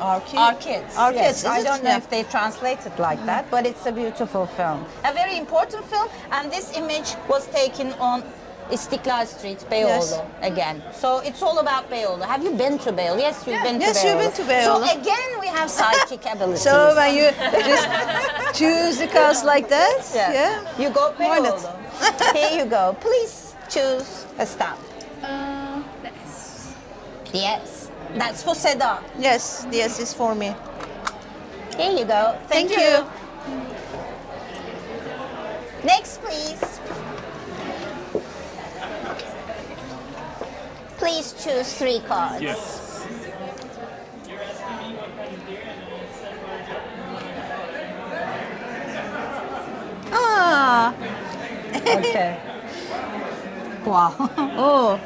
Our Kids. Our Kids. Our Yes, Kids. I is it? don't know Yeah. if they translate it like that, but it's a beautiful film. A very important film, and this image was taken on Istiklal Street, Beyoğlu, Yes. again. So it's all about Beyoğlu. Have you been to Beyoğlu? Yes, you've been to Yes, Beyoğlu. you've been to Beyoğlu. So again, we have psychic abilities. So when you just choose the cast like that, yeah. You go Why not? Beyoğlu. Here you go. Please choose a stamp. Nice. Yes. That's for Seda. Yes, yes, it's for me. Here you go. Thank you. Next, please. Please choose 3 cards. Yes. Ah, Okay. Wow. oh,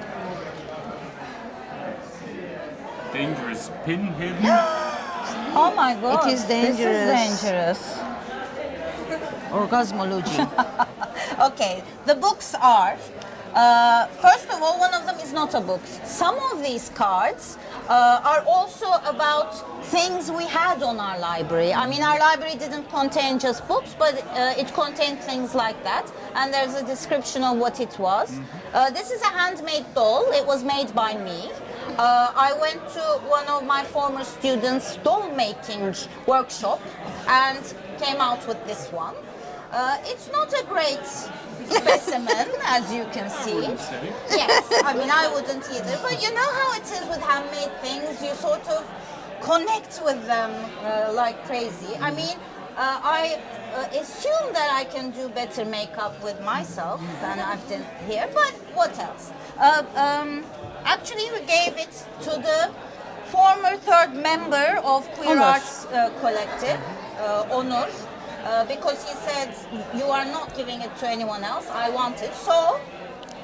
Dangerous pin him. Oh my God. It is dangerous. This is dangerous. orgasmology. Okay. The books are. First of all, one of them is not a book. Some of these cards are also about things we had on our library. I mean, our library didn't contain just books, but it contained things like that. And there's a description of what it was. This is a handmade doll. It was made by me. I went to one of my former students' doll making workshop and came out with this one. It's not a great specimen, as you can see. Say. Yes, I mean, I wouldn't either. But you know how it is with handmade things, you sort of connect with them like crazy. I mean, I assume that I can do better makeup with myself than I've done here, but what else? Actually, we gave it to the former third member of Queer Onur. Arts Collective, Onur, because he said, you are not giving it to anyone else, I want it. So,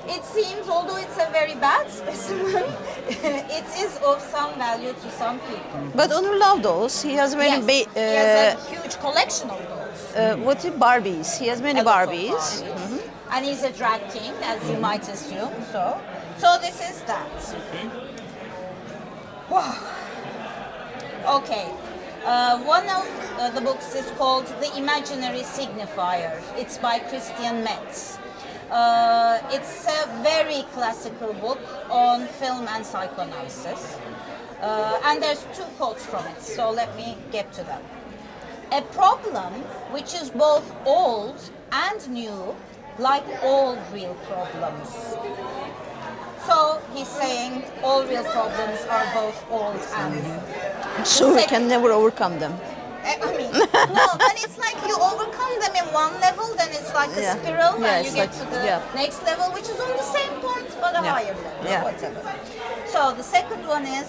it seems, although it's a very bad specimen, it is of some value to some people. But Onur love those. He has many Yes, he has a huge collection of those. what is Barbies? He has many A lot of Barbies. And he's a drag king, as you might assume. So this is that. Okay. Wow. Okay. One of the books is called The Imaginary Signifier. It's by Christian Metz. It's a very classical book on film and psychoanalysis. And there's 2 quotes from it, so let me get to them. A problem which is both old and new, like all real problems. So he's saying all real problems are both old and new. So we can never overcome them. I mean, no, but it's like you overcome them in one level, then it's like a Yeah. spiral, Yeah, and you it's get like- to the yeah. next level, which is on the same point, but a Yeah. higher level, Yeah. whatever. So the second one is,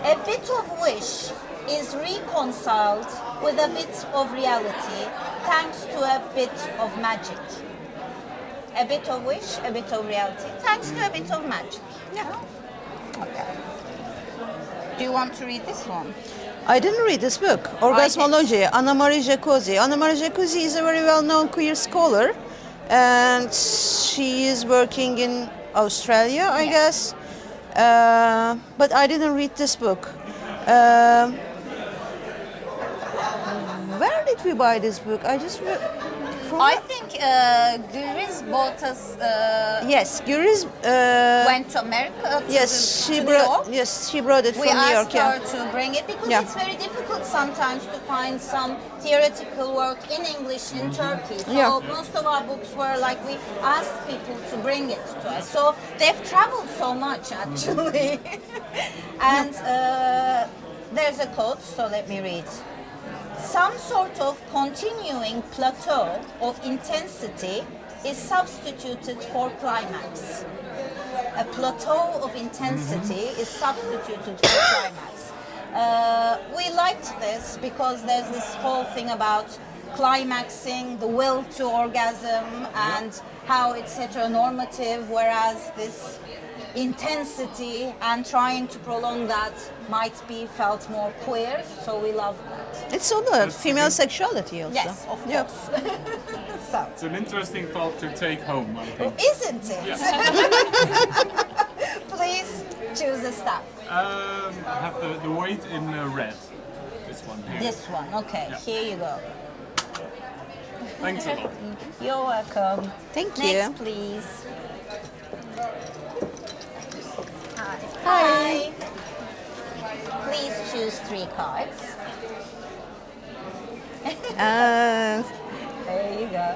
a bit of wish is reconciled with a bit of reality thanks to a bit of magic. A bit of wish, a bit of reality, thanks to a bit of magic. Yeah. Okay. Do you want to read this one? I didn't read this book, Orgasmology, Anna Marie Jacuzzi. Anna Marie Jacuzzi is a very well-known queer scholar, and she is working in Australia, I guess. But I didn't read this book. Where did we buy this book? I just from I think Gülriz bought us. yes, Guriz. Went to America. Yes, to she New brought. York. Yes, she brought it We from New asked York. her Yeah. to bring it because Yeah. it's very difficult sometimes to find some theoretical work in English in Turkey. So Yeah. most of our books were like we asked people to bring it to us. So they've traveled so much actually. And there's a quote, so let me read. Some sort of continuing plateau of intensity is substituted for climax. A plateau of intensity is substituted for climax. We liked this because there's this whole thing about climaxing, the will to orgasm, and how it's heteronormative, whereas this intensity and trying to prolong that might be felt more queer, so we love that. It's all about female sexuality also. Yes, of Yeah. course. So, It's an interesting thought to take home, I think. isn't it? Please choose a step. I have the weight in red. This one here. This one, okay, Yeah. here you go. Thanks a lot. You're welcome. Thank you. Next, please. Hi. Please choose 3 cards. There you go.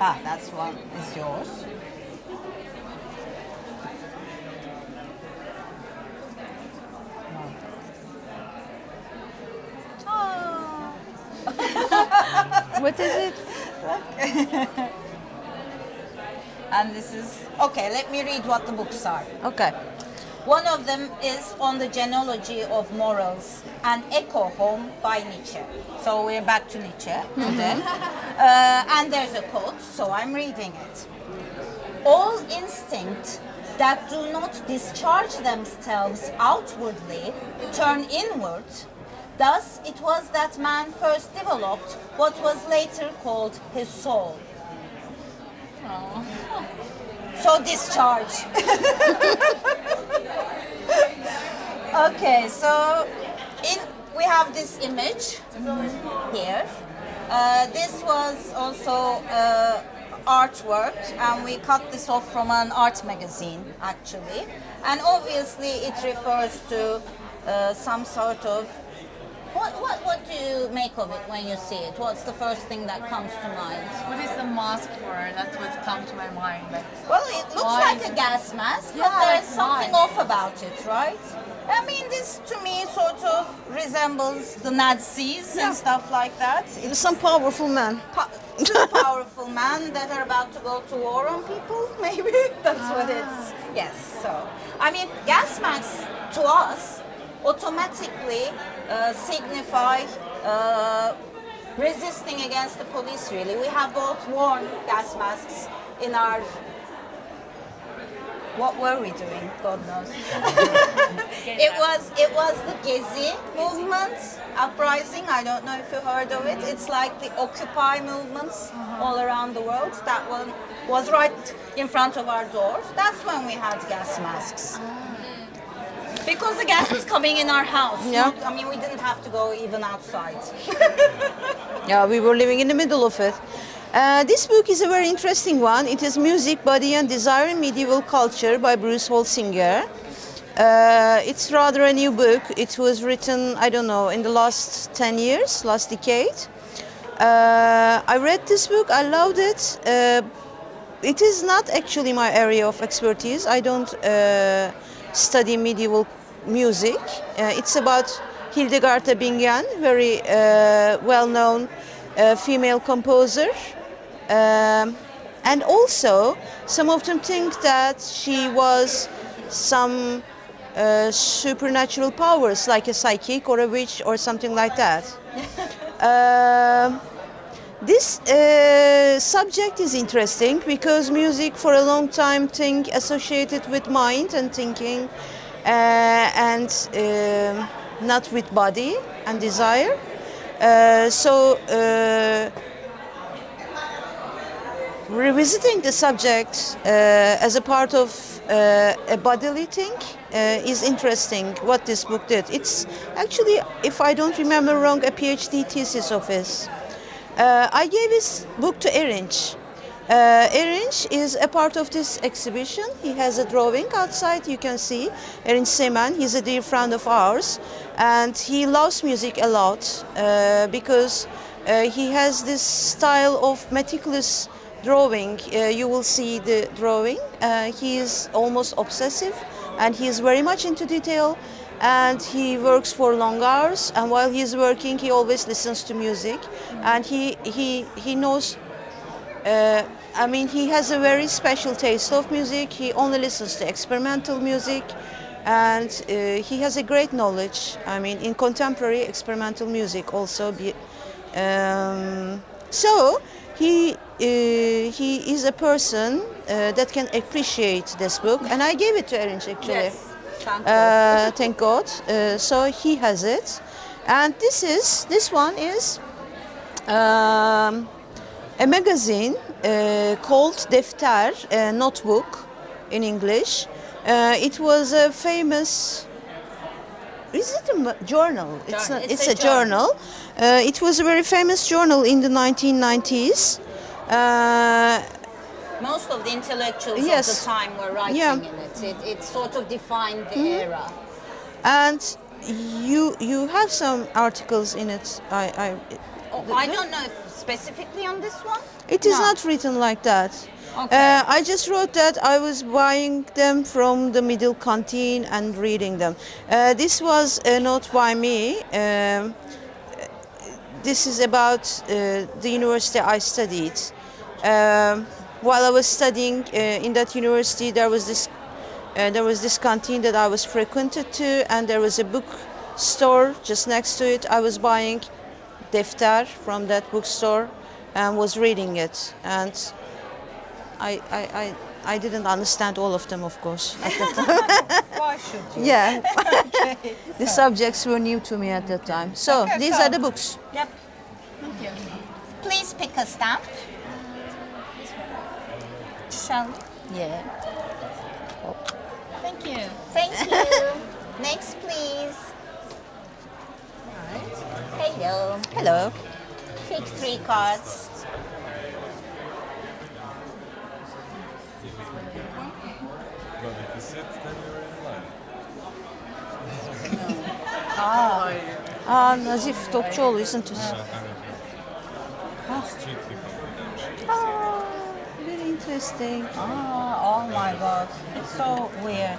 Ah, that's one is yours. Oh. What is it? And this is okay. Let me read what the books are. Okay. One of them is on the genealogy of morals, an echo home by Nietzsche. So we're back to Nietzsche today. And there's a quote, so I'm reading it. All instinct that do not discharge themselves outwardly turn inward. Thus, it was that man first developed what was later called his soul. So discharge. Okay, so we have this image here. This was also artwork, and we cut this off from an art magazine, actually. And obviously, it refers to some sort of What do you make of it when you see it? What's the first thing that comes to mind? What is the mask for? That's what comes to my mind. Like, Well, it looks why like is a gas mask, Yeah, but there's like something why? off about it, right? I mean, this to me sort of resembles the Nazis and stuff like that. It's Some powerful man. two powerful men that are about to go to war on people, maybe? That's what it's. Yes, so. I mean, gas masks to us automatically signify resisting against the police, really. We have both worn gas masks in our. What were we doing? God knows. It was the Gezi movement uprising. I don't know if you heard of it. It's like the Occupy movements all around the world. That one was right in front of our door. That's when we had gas masks. Because the gas was coming in our house. Yeah. I mean, we didn't have to go even outside. Yeah, we were living in the middle of it. This book is a very interesting one. It is Music, Body and Desire in Medieval Culture by Bruce Holsinger. It's rather a new book. It was written, I don't know, in the last 10 years, last decade. I read this book, I loved it. It is not actually my area of expertise. I don't study medieval music. It's about Hildegard Bingen, very well-known female composer. And also, some of them think that she was some supernatural powers, like a psychic or a witch or something like that. This subject is interesting because music for a long time thing associated with mind and thinking and not with body and desire. Revisiting the subject as a part of a bodily thing is interesting, what this book did. It's actually, if I don't remember wrong, a PhD thesis of his. I gave this book to Erinç. Erinç is a part of this exhibition. He has a drawing outside, you can see. Erinç Semen, he's a dear friend of ours. And he loves music a lot because he has this style of meticulous drawing. You will see the drawing. He is almost obsessive and he is very much into detail, and he works for long hours, and while he's working he always listens to music, and he knows, I mean, he has a very special taste of music. He only listens to experimental music, and he has a great knowledge, I mean, in contemporary experimental music also. So he is a person that can appreciate this book, and I gave it to Erinç actually. Yes. Thank God. Thank God. So he has it, and this one is a magazine called Defter, notebook in English. It was a famous. Is it a journal? It's a journal. It was a very famous journal in the 1990s. Most of the intellectuals Yes. of the time were writing Yeah. in it. It sort of defined the era. And you have some articles in it. I don't know if specifically on this one. It is No. not written like that. Okay. I just wrote that I was buying them from the middle canteen and reading them. This was a note by me. This is about the university I studied. While I was studying in that university, there was this canteen that I was frequented to, and there was a bookstore just next to it. I was buying Defter from that bookstore and was reading it, and I didn't understand all of them, of course. Why should you? Yeah, the subjects were new to me at that time. So Okay, these so- are the books. Yep. Thank you. Please pick a stamp. Shall we? Yeah. Thank you. Thank you. Next, please. Hello. Hello. Pick 3 cards. But if you sit, then you're in line. Nazif Topçuoğlu, isn't it? Strictly confidential. Very interesting. Oh my god, it's so weird.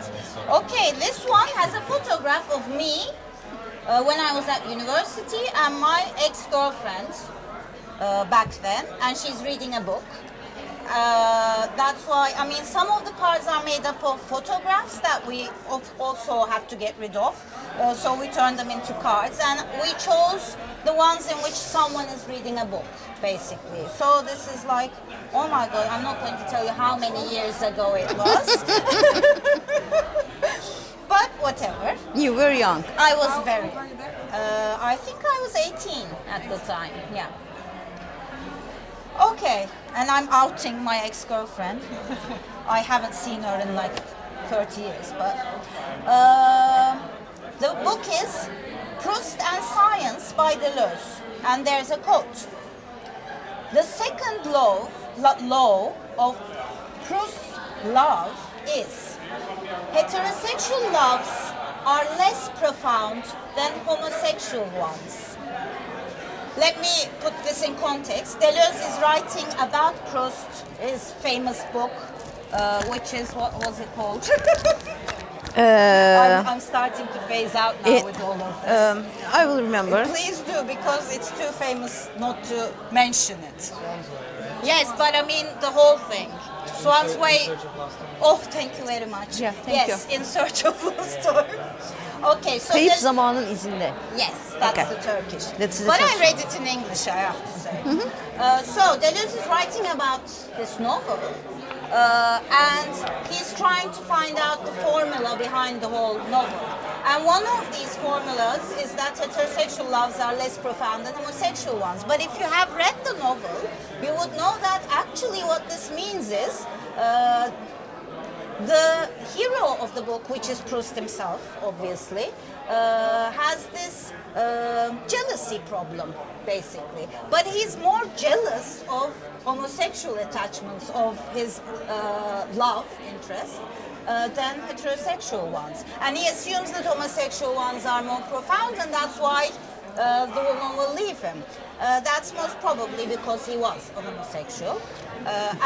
Okay, this one has a photograph of me when I was at university and my ex-girlfriend back then, and she's reading a book. That's why, I mean, some of the cards are made up of photographs that we also have to get rid of. So we turn them into cards, and we chose the ones in which someone is reading a book, basically. So this is like, oh my god, I'm not going to tell you how many years ago it was. But whatever. You were young. I was very, I think I was 18 at the time, yeah. Okay, and I'm outing my ex-girlfriend. I haven't seen her in like 30 years, but the book is Proust and Science by Deleuze, and there's a quote. The second law of Proust's love is heterosexual loves are less profound than homosexual ones. Let me put this in context. Deleuze is writing about Proust, his famous book, which is, what was it called? I'm starting to phase out now with all of this. I will remember. Please do, because it's too famous not to mention it. Yes, but I mean the whole thing. Swan's Way. Oh, thank you very much. Yeah, thank yes, In Search of Lost Time. Okay, so Kayıp zamanın izinde. yes, that's Okay. the Turkish. That's the but Turkish. I read it in English, I have to say. So Deleuze is writing about this novel, and he's trying to find out the formula behind the whole novel. And one of these formulas is that heterosexual loves are less profound than homosexual ones. But if you have read the novel, you would know that actually what this means is the hero of the book, which is Proust himself, obviously, has this jealousy problem, basically. But he's more jealous of homosexual attachments of his love interest than heterosexual ones. And he assumes that homosexual ones are more profound, and that's why the woman will leave him. That's most probably because he was a homosexual.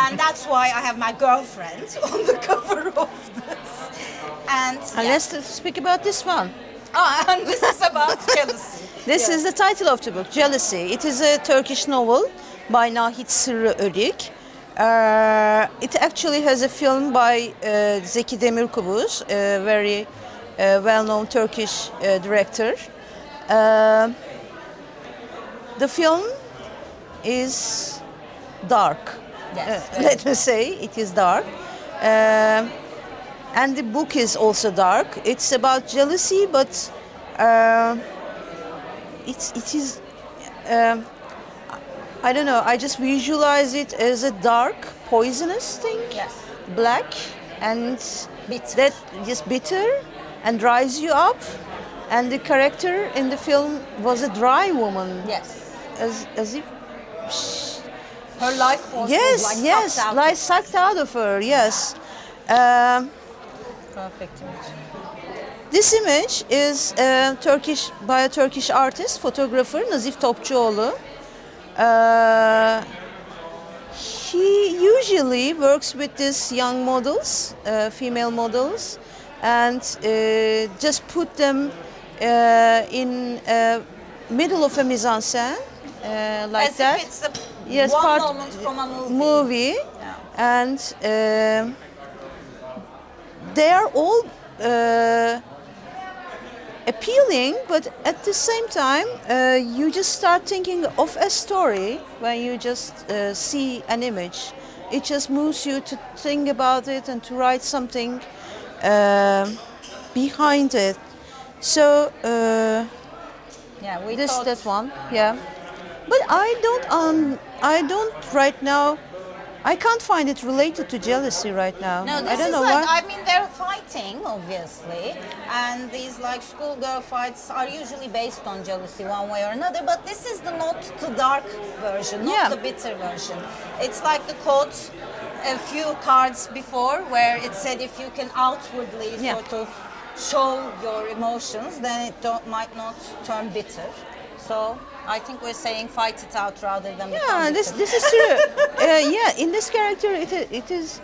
And that's why I have my girlfriend on the cover of this. And Let's speak about this one. and this is about jealousy. This is the title of the book, Jealousy. It is a Turkish novel by Nahit Sırrı Örik. It actually has a film by Zeki Demirkubuz, a very well-known Turkish director. The film is dark. Yes, Let me say, it is dark. And the book is also dark. It's about jealousy, but it is. I don't know. I just visualize it as a dark, poisonous thing. Yes. Black and Bitter. that just bitter and dries you up. And the character in the film was a dry woman. Yes. As if. Her life force Yes, was like yes, sucked out. like sucked out of her. Yes. Perfect image. This image is by a Turkish artist, photographer Nazif Topçuoğlu. He usually works with these young models, female models, and just put them in middle of a mise en scène, like As that. if it's a Yes, one part moment from a movie. and they are all appealing, but at the same time, you just start thinking of a story when you just see an image. It just moves you to think about it and to write something behind it. So Yeah, we this thought that one, yeah. But I don't right now. I can't find it related to jealousy right now. No, this I don't is know like, why. I mean, they're fighting, obviously, and these like schoolgirl fights are usually based on jealousy one way or another, but this is the not the dark version, not Yeah. the bitter version. It's like the quote a few cards before where it said if you can outwardly Yeah. sort of show your emotions, then it might not turn bitter. So I think we're saying fight it out rather than become Yeah, bitter. this is true. Yeah, in this character, it is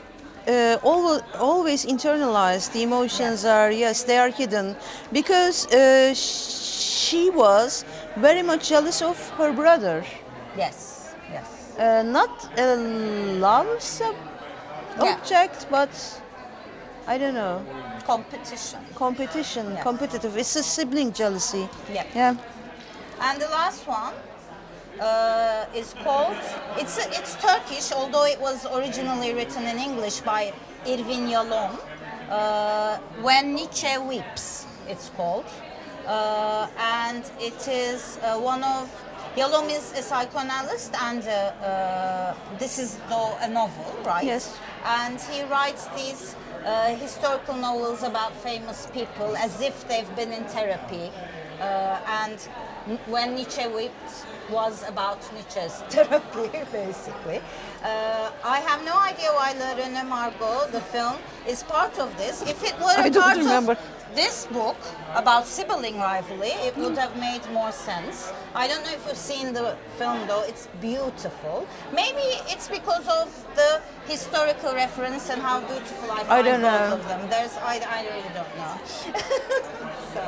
always internalized. The emotions are, yes, they are hidden because she was very much jealous of her brother. Yes, yes. Not a love object, but I don't know. Competition. Yes. Competitive. It's a sibling jealousy. Yeah. Yeah. And the last one is called, it's Turkish, although it was originally written in English by Irvin Yalom. When Nietzsche Weeps, it's called. And it is one of, Yalom is a psychoanalyst, and this is though a novel, right? Yes. And he writes these historical novels about famous people as if they've been in therapy. And when Nietzsche Weeps was about Nietzsche's therapy, basically. I have no idea why La Reine Margot, the film, is part of this. If it were I a don't part remember. of this book about sibling rivalry, it would have made more sense. I don't know if you've seen the film though, it's beautiful. Maybe it's because of the historical reference and how beautiful I find don't know. both of them. I really don't know. So,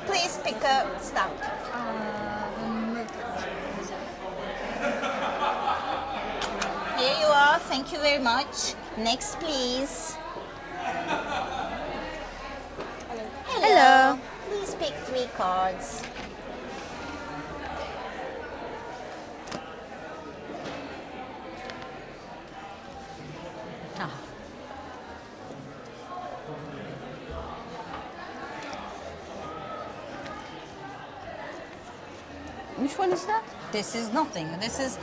please pick a stamp. Here you are, thank you very much. Next, please. Hello. Please pick 3 cards. Which one is that? This is nothing. This is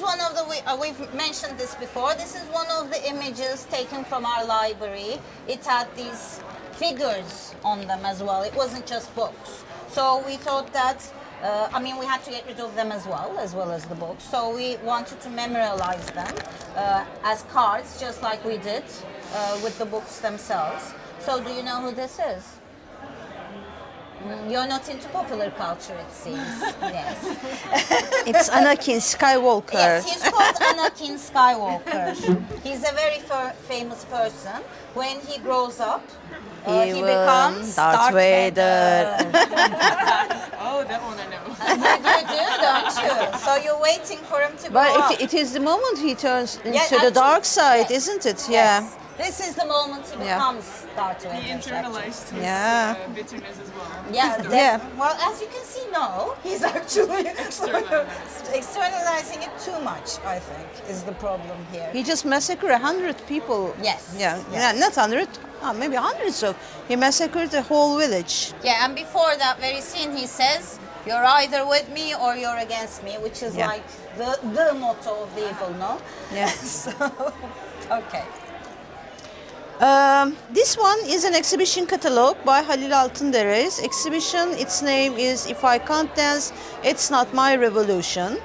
one of the we've mentioned this before. This is one of the images taken from our library. It had these figures on them as well. It wasn't just books. So we thought that we had to get rid of them as well as the books. So we wanted to memorialize them as cards, just like we did with the books themselves. So do you know who this is? You're not into popular culture, it seems. Yes. It's Anakin Skywalker. Yes, he's called Anakin Skywalker. He's a very famous person. When he grows up, he becomes Darth Vader. Oh, that one I know. You do, don't you? So you're waiting for him to grow up. But it is the moment he turns into Yeah, the dark actually, side, yes. isn't it? Yes. Yeah. This is the moment he Yeah. becomes Darth Vader. He internalized his Yeah. bitterness as well. Yeah, Yeah. well, as you can see, no, he's actually externalizing it too much, I think, is the problem here. He just massacred 100 people. Yes, Yeah. yes. Yeah, not 100, maybe hundreds of. He massacred the whole village. Yeah, and before that very scene, he says, "You're either with me or you're against me," which is Yeah. like the motto of the evil, no? Yeah. So, okay. This one is an exhibition catalog by Halil Altındere's exhibition. Its name is "If I Can't Dance, It's Not My Revolution."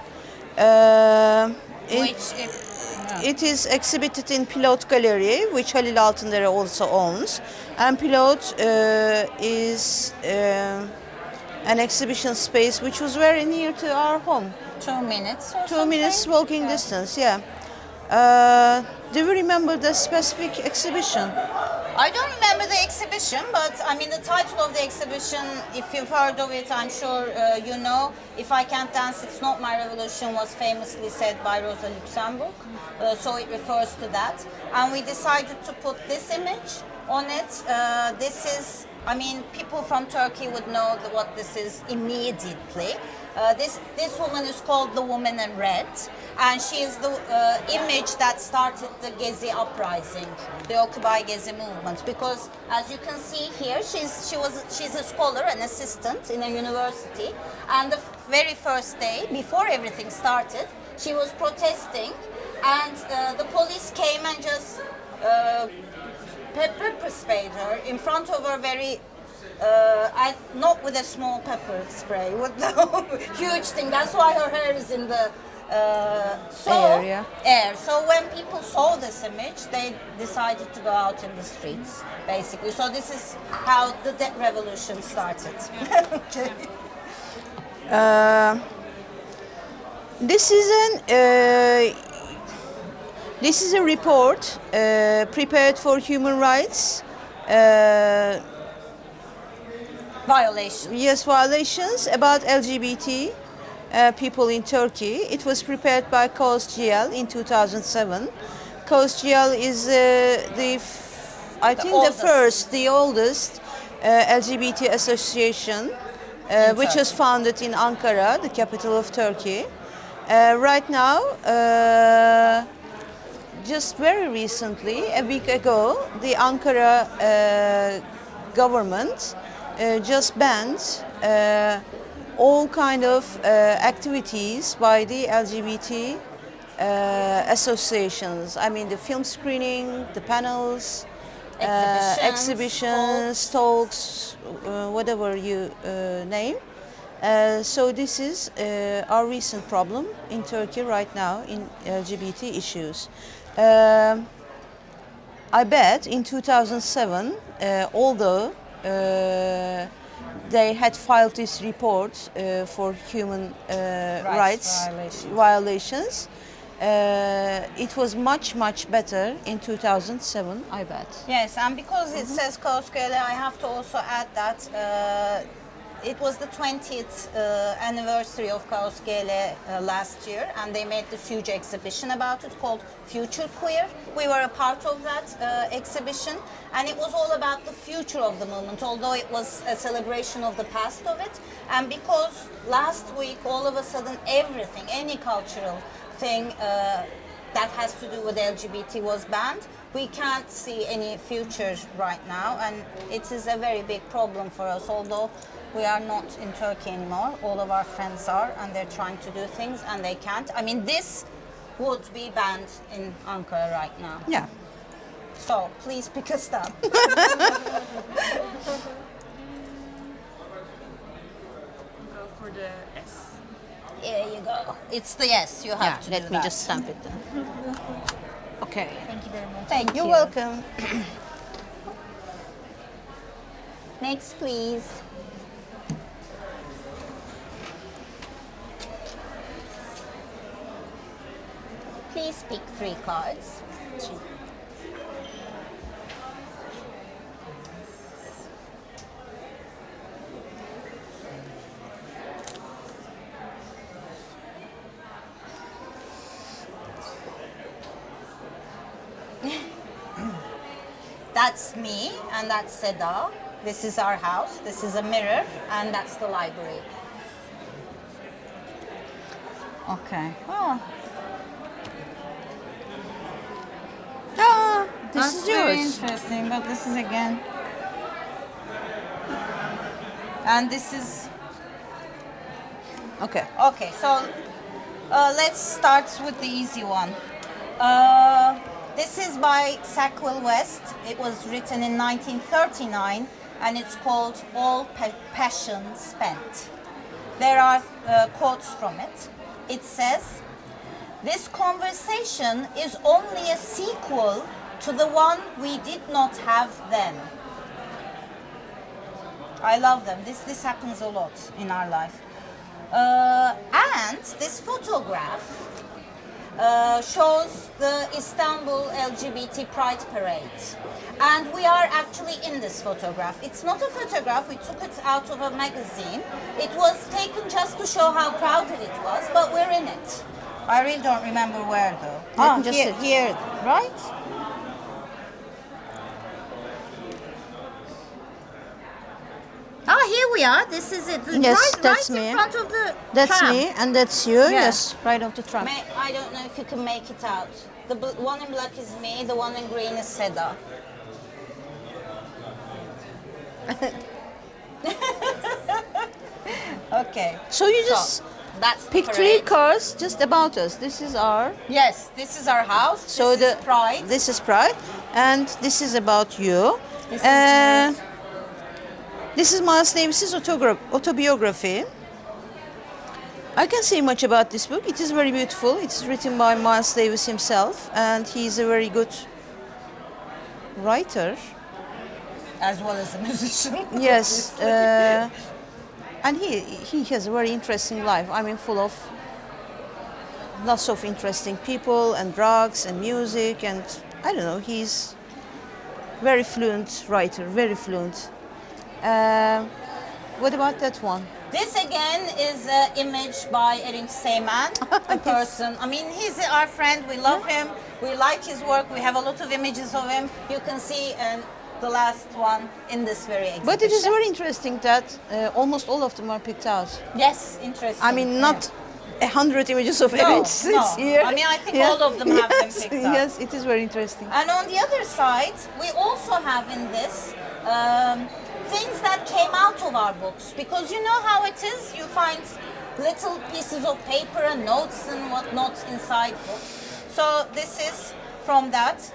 It is exhibited in Pilot Gallery, which Halil Altındere also owns. And Pilot is an exhibition space which was very near to our home. 2 minutes or 2 minutes something? walking distance, yeah. Do you remember the specific exhibition? I don't remember the exhibition, but I mean the title of the exhibition, if you've heard of it, I'm sure you know. "If I Can't Dance, It's Not My Revolution" was famously said by Rosa Luxemburg, so it refers to that. And we decided to put this image on it. This is, people from Turkey would know what this is immediately. This woman is called the Woman in Red, and she is the image that started the Gezi uprising, the Occupy Gezi movement. Because as you can see here, she's a scholar, an assistant in a university, and the very first day, before everything started, she was protesting, and the police came and just pepper sprayed her in front of her very. Not with a small pepper spray, with the huge thing. That's why her hair is in the Air, yeah. Air. So when people saw this image, they decided to go out in the streets, basically. So this is how the debt revolution started. Okay. This is a report prepared for human rights. Violation. Yes, violations about LGBT people in Turkey. It was prepared by KOSGL in 2007. KOSGL is the oldest LGBT association, which was founded in Ankara, the capital of Turkey. Right now, just very recently, a week ago, the Ankara government just banned all kind of activities by the LGBT associations. I mean, the film screening, the panels, exhibitions, talks, whatever you name. So this is our recent problem in Turkey right now in LGBT issues. I bet in 2007, although they had filed this report for human rights violations, it was much better in 2007, I bet. Yes, and because it says KOSGL, I have to also add that it was the 20th anniversary of KOSGL last year, and they made this huge exhibition about it called Future Queer. We were a part of that exhibition, and it was all about the future of the movement, although it was a celebration of the past of it. And because last week, all of a sudden, everything, any cultural thing that has to do with LGBT was banned, we can't see any future right now, and it is a very big problem for us, although we are not in Turkey anymore. All of our friends are, and they're trying to do things, and they can't. I mean, this would be banned in Ankara right now. Yeah. So, please pick a stamp. Go for the S. Here you go. It's the yes, you have to Let do me that. just stamp it then. Okay. Thank you very much. Thank You're you. welcome. Next, please. Please pick 3 cards. That's me, and that's Seda. This is our house. This is a mirror, and that's the library. Okay. Oh, This that's is very yours. interesting, but this is again. And this is Okay. okay. So let's start with the easy one. This is by Sackville West. It was written in 1939, and it's called All Passion Spent. There are quotes from it. It says, "This conversation is only a sequel to the one we did not have then." I love them. This happens a lot in our life. And this photograph shows the Istanbul LGBT Pride Parade. And we are actually in this photograph. It's not a photograph, we took it out of a magazine. It was taken just to show how crowded it was, but we're in it. I really don't remember where though. Just Here, sit. here, right? Here we are. This is it. Yes, that's right me. in front of the That's tram. me, and that's you. Yeah. Yes, right off the trunk. I don't know if you can make it out. The one in black is me, the one in green is Seda. Okay. So you just that's the pick 3 parade. cards just about us. This is our. Yes, this is our house. So this is Pride. This is Pride, and this is about you. This is This is Miles Davis's autobiography. I can't say much about this book. It is very beautiful. It's written by Miles Davis himself, and he's a very good writer. As well as a musician. Yes, and he has a very interesting life. I mean, full of lots of interesting people and drugs and music, and I don't know. He's very fluent writer, very fluent. What about that one? This again is an image by Erin Seyman, a person. I mean, he's our friend. We love him. We like his work. We have a lot of images of him. You can see the last one in this very exhibition. But it is very interesting that almost all of them are picked out. Yes, interesting. I mean, not 100 images of images no. here. I mean, I think all of them have been Yes, picked up. yes, it is very interesting. And on the other side, we also have in this things that came out of our books. Because you know how it is, you find little pieces of paper and notes and whatnot inside books. So this is from that.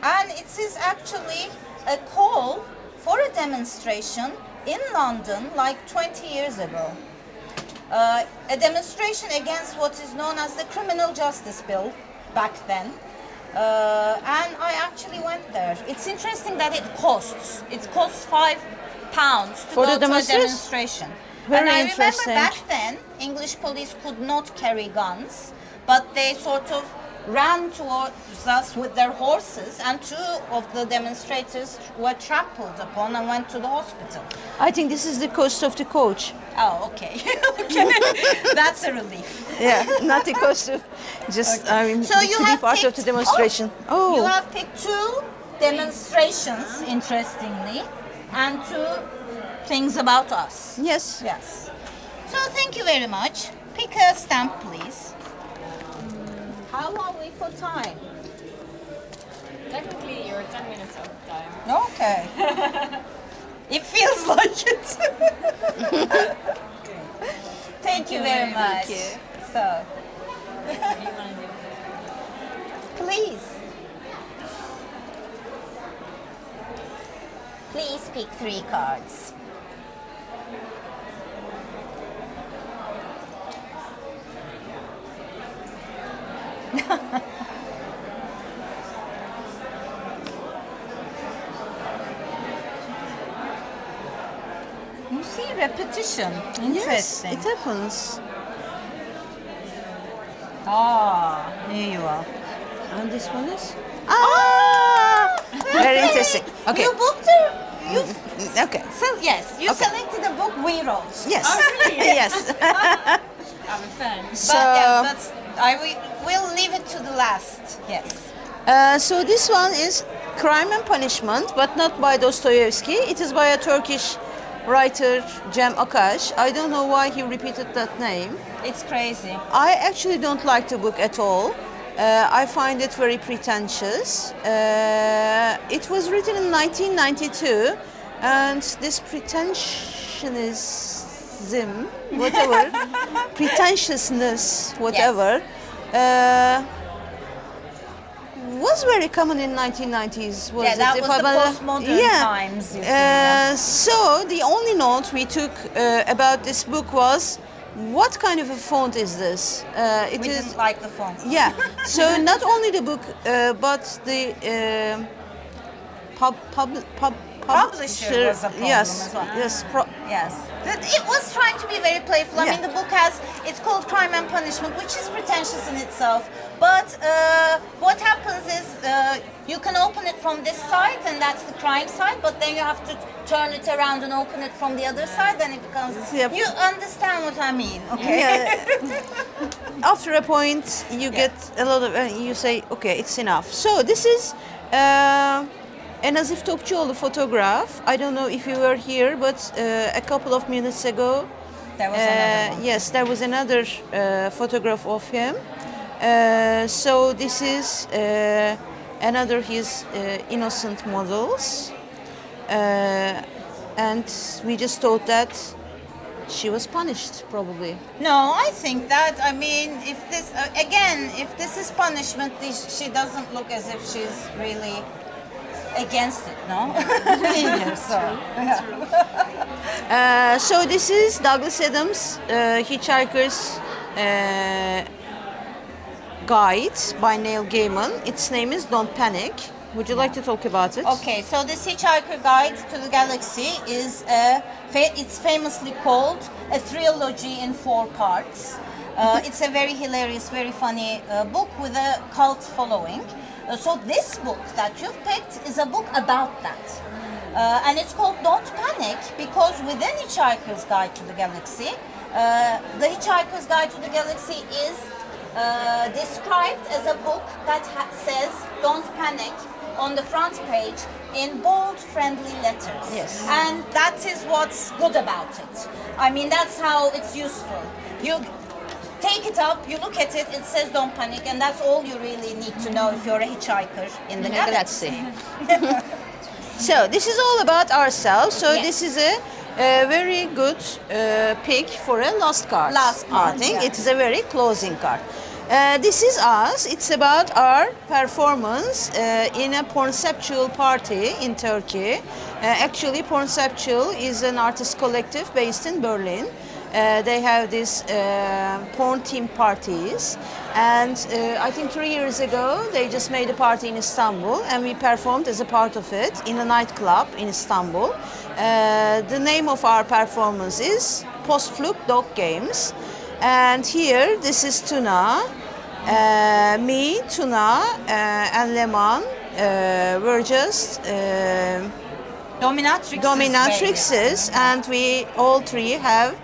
And it is actually a call for a demonstration in London like 20 years ago. A demonstration against what is known as the Criminal Justice Bill back then. And I actually went there. It's interesting that it costs. It costs £5 to For go the to a demonstration. Very and I interesting. remember back then, English police could not carry guns, but they sort of ran towards us with their horses, and two of the demonstrators were trampled upon and went to the hospital. I think this is the cost of the coach. Oh, okay. Okay. That's a relief. Yeah, not the cost of just, I mean, So you to be have part of picked, the demonstration. You have picked two demonstrations, interestingly, and two things about us. Yes. Yes. So thank you very much. Pick a stamp, please. How are we for time? Technically, you're 10 minutes out of time. Okay. It feels like it. Thank you very much. Thank you. So, please. Please pick 3 cards. You see repetition. Yes, Interesting. it happens. Ah, here you are. And this one is? Ah! Very interesting. Okay. You booked her. You Okay. so yes, you Okay. selected a book we wrote. Yes. Yes. I'm a fan. So, But we'll leave it to the last. Yes. so this one is Crime and Punishment, but not by Dostoevsky. It is by a Turkish writer, Cem Akash. I don't know why he repeated that name. It's crazy. I actually don't like the book at all. I find it very pretentious. It was written in 1992, and this pretentiousness, whatever, pretentiousness, whatever, was very common in 1990s. Yeah, that was the postmodern times, you see, yeah. So the only note we took about this book was, what kind of a font is this? It We is. didn't like the font. Yeah. So not only the book, but the Publisher was a problem yes, as well. yes. Yes. It was trying to be very playful. I Yeah. mean, the book it's called Crime and Punishment, which is pretentious in itself. But what happens is you can open it from this side, and that's the crime side, but then you have to turn it around and open it from the other side, and it becomes... Yep. You understand what I mean, okay? Yeah. After a point, you get a lot of, you say, okay, it's enough. So this is a Nazif Topçuoğlu photograph. I don't know if you were here, but a couple of minutes ago, There was another one. yes, there was another photograph of him. So this is another his innocent models, and we just thought that she was punished, probably. No, I think that, I mean, if this, again, if this is punishment, she doesn't look as if she's really against it, no? Either, so. So this is Douglas Adams' Hitchhiker's Guide by Neil Gaiman. Its name is Don't Panic. Would you like to talk about it? Okay, so the Hitchhiker Guide to the Galaxy is it's famously called a trilogy in 4 parts. It's a very hilarious, very funny book with a cult following. So this book that you've picked is a book about that. And it's called Don't Panic because within Hitchhiker's Guide to the Galaxy, the Hitchhiker's Guide to the Galaxy is described as a book that says Don't Panic on the front page in bold, friendly letters. Yes. And that is what's good about it. I mean, that's how it's useful. You take it up, you look at it, it says Don't Panic, and that's all you really need to know if you're a hitchhiker in the galaxy. So this is all about ourselves. So Yes. this is a very good pick for a last card. Last card, I think yeah. it is a very closing card. This is us. It's about our performance in a Pornceptual party in Turkey. Actually, Pornceptual is an artist collective based in Berlin. They have these porn theme parties, and I think 3 years ago they just made a party in Istanbul, and we performed as a part of it in a nightclub in Istanbul. The name of our performance is Postflug Dog Games, and here this is Tuna, me, Tuna, and Leman. We're just dominatrixes, and we all 3 have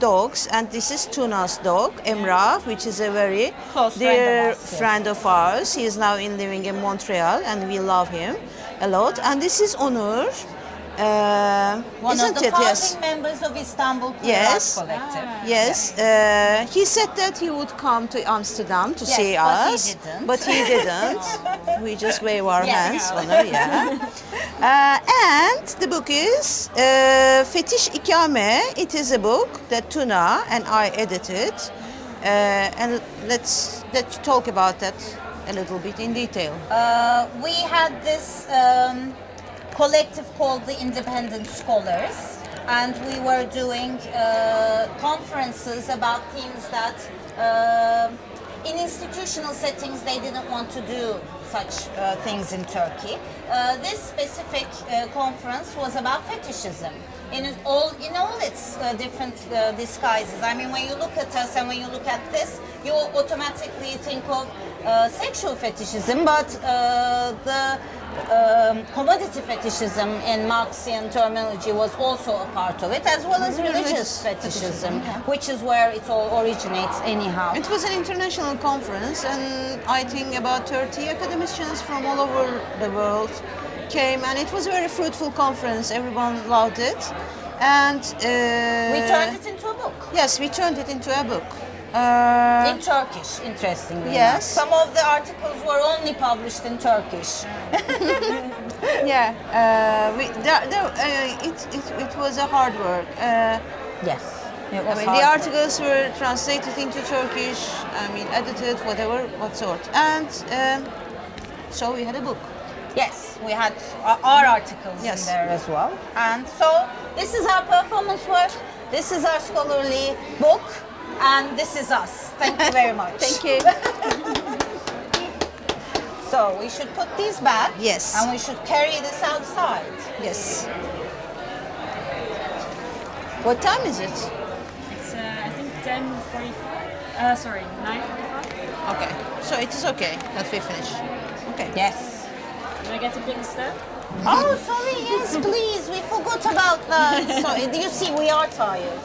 dogs, and this is Tuna's dog, Emrah, which is a very Close dear friend of ours, yes. friend of ours. He is now living in Montreal, and we love him a lot. And this is Onur. One Isn't of the it? founding Yes. members of Istanbul Queer Yes. Art Collective. Yes, he said that he would come to Amsterdam to Yes, see but he us, didn't. but he didn't. We just wave our Yes. hands, Onur, yeah. And the book is Fetiş İkame. It is a book that Tuna and I edited, and let's talk about that a little bit in detail. We had this collective called the Independent Scholars, and we were doing conferences about themes that in institutional settings they didn't want to do such things in Turkey. This specific conference was about fetishism in all its different disguises. I mean, when you look at us and when you look at this, you automatically think of sexual fetishism, but the commodity fetishism in Marxian terminology was also a part of it, as well as religious fetishism, which is where it all originates anyhow. It was an international conference, and I think about 30 academicians from all over the world came, and it was a very fruitful conference. Everyone loved it, and We turned it into a book. Yes, we turned it into a book. In Turkish, interestingly. Yes. enough. Some of the articles were only published in Turkish. Yeah, it was a hard work. Yes. It I was mean, hard the work. articles were translated into Turkish. I mean, edited, what sort, and so we had a book. Yes, we had our articles Yes. in there as well. And so this is our performance work, this is our scholarly book, and this is us. Thank you very much. Thank you. So we should put these back. Yes. And we should carry this outside. Yes. What time is it? It's I think 10:45. Sorry, 9:45. Okay, so it is okay that we finish. Okay. Yes. Did I get a big step? Oh, sorry, yes, please. We forgot about that. So, you see, we are tired.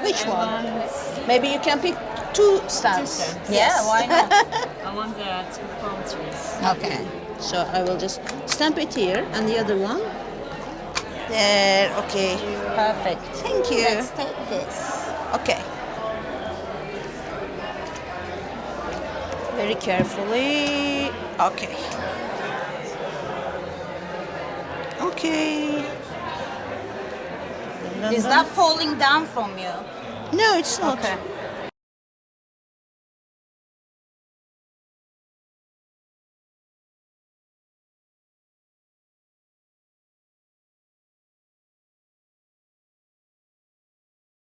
Which one? Maybe you can pick 2 stands. Yeah, why not? I want the 2 palm trees. Okay. So I will just stamp it here, and the other one there. Okay. Perfect. Thank you. Let's take this. Okay. Very carefully. Okay. Okay. Is that falling down from you? No, it's not. Okay.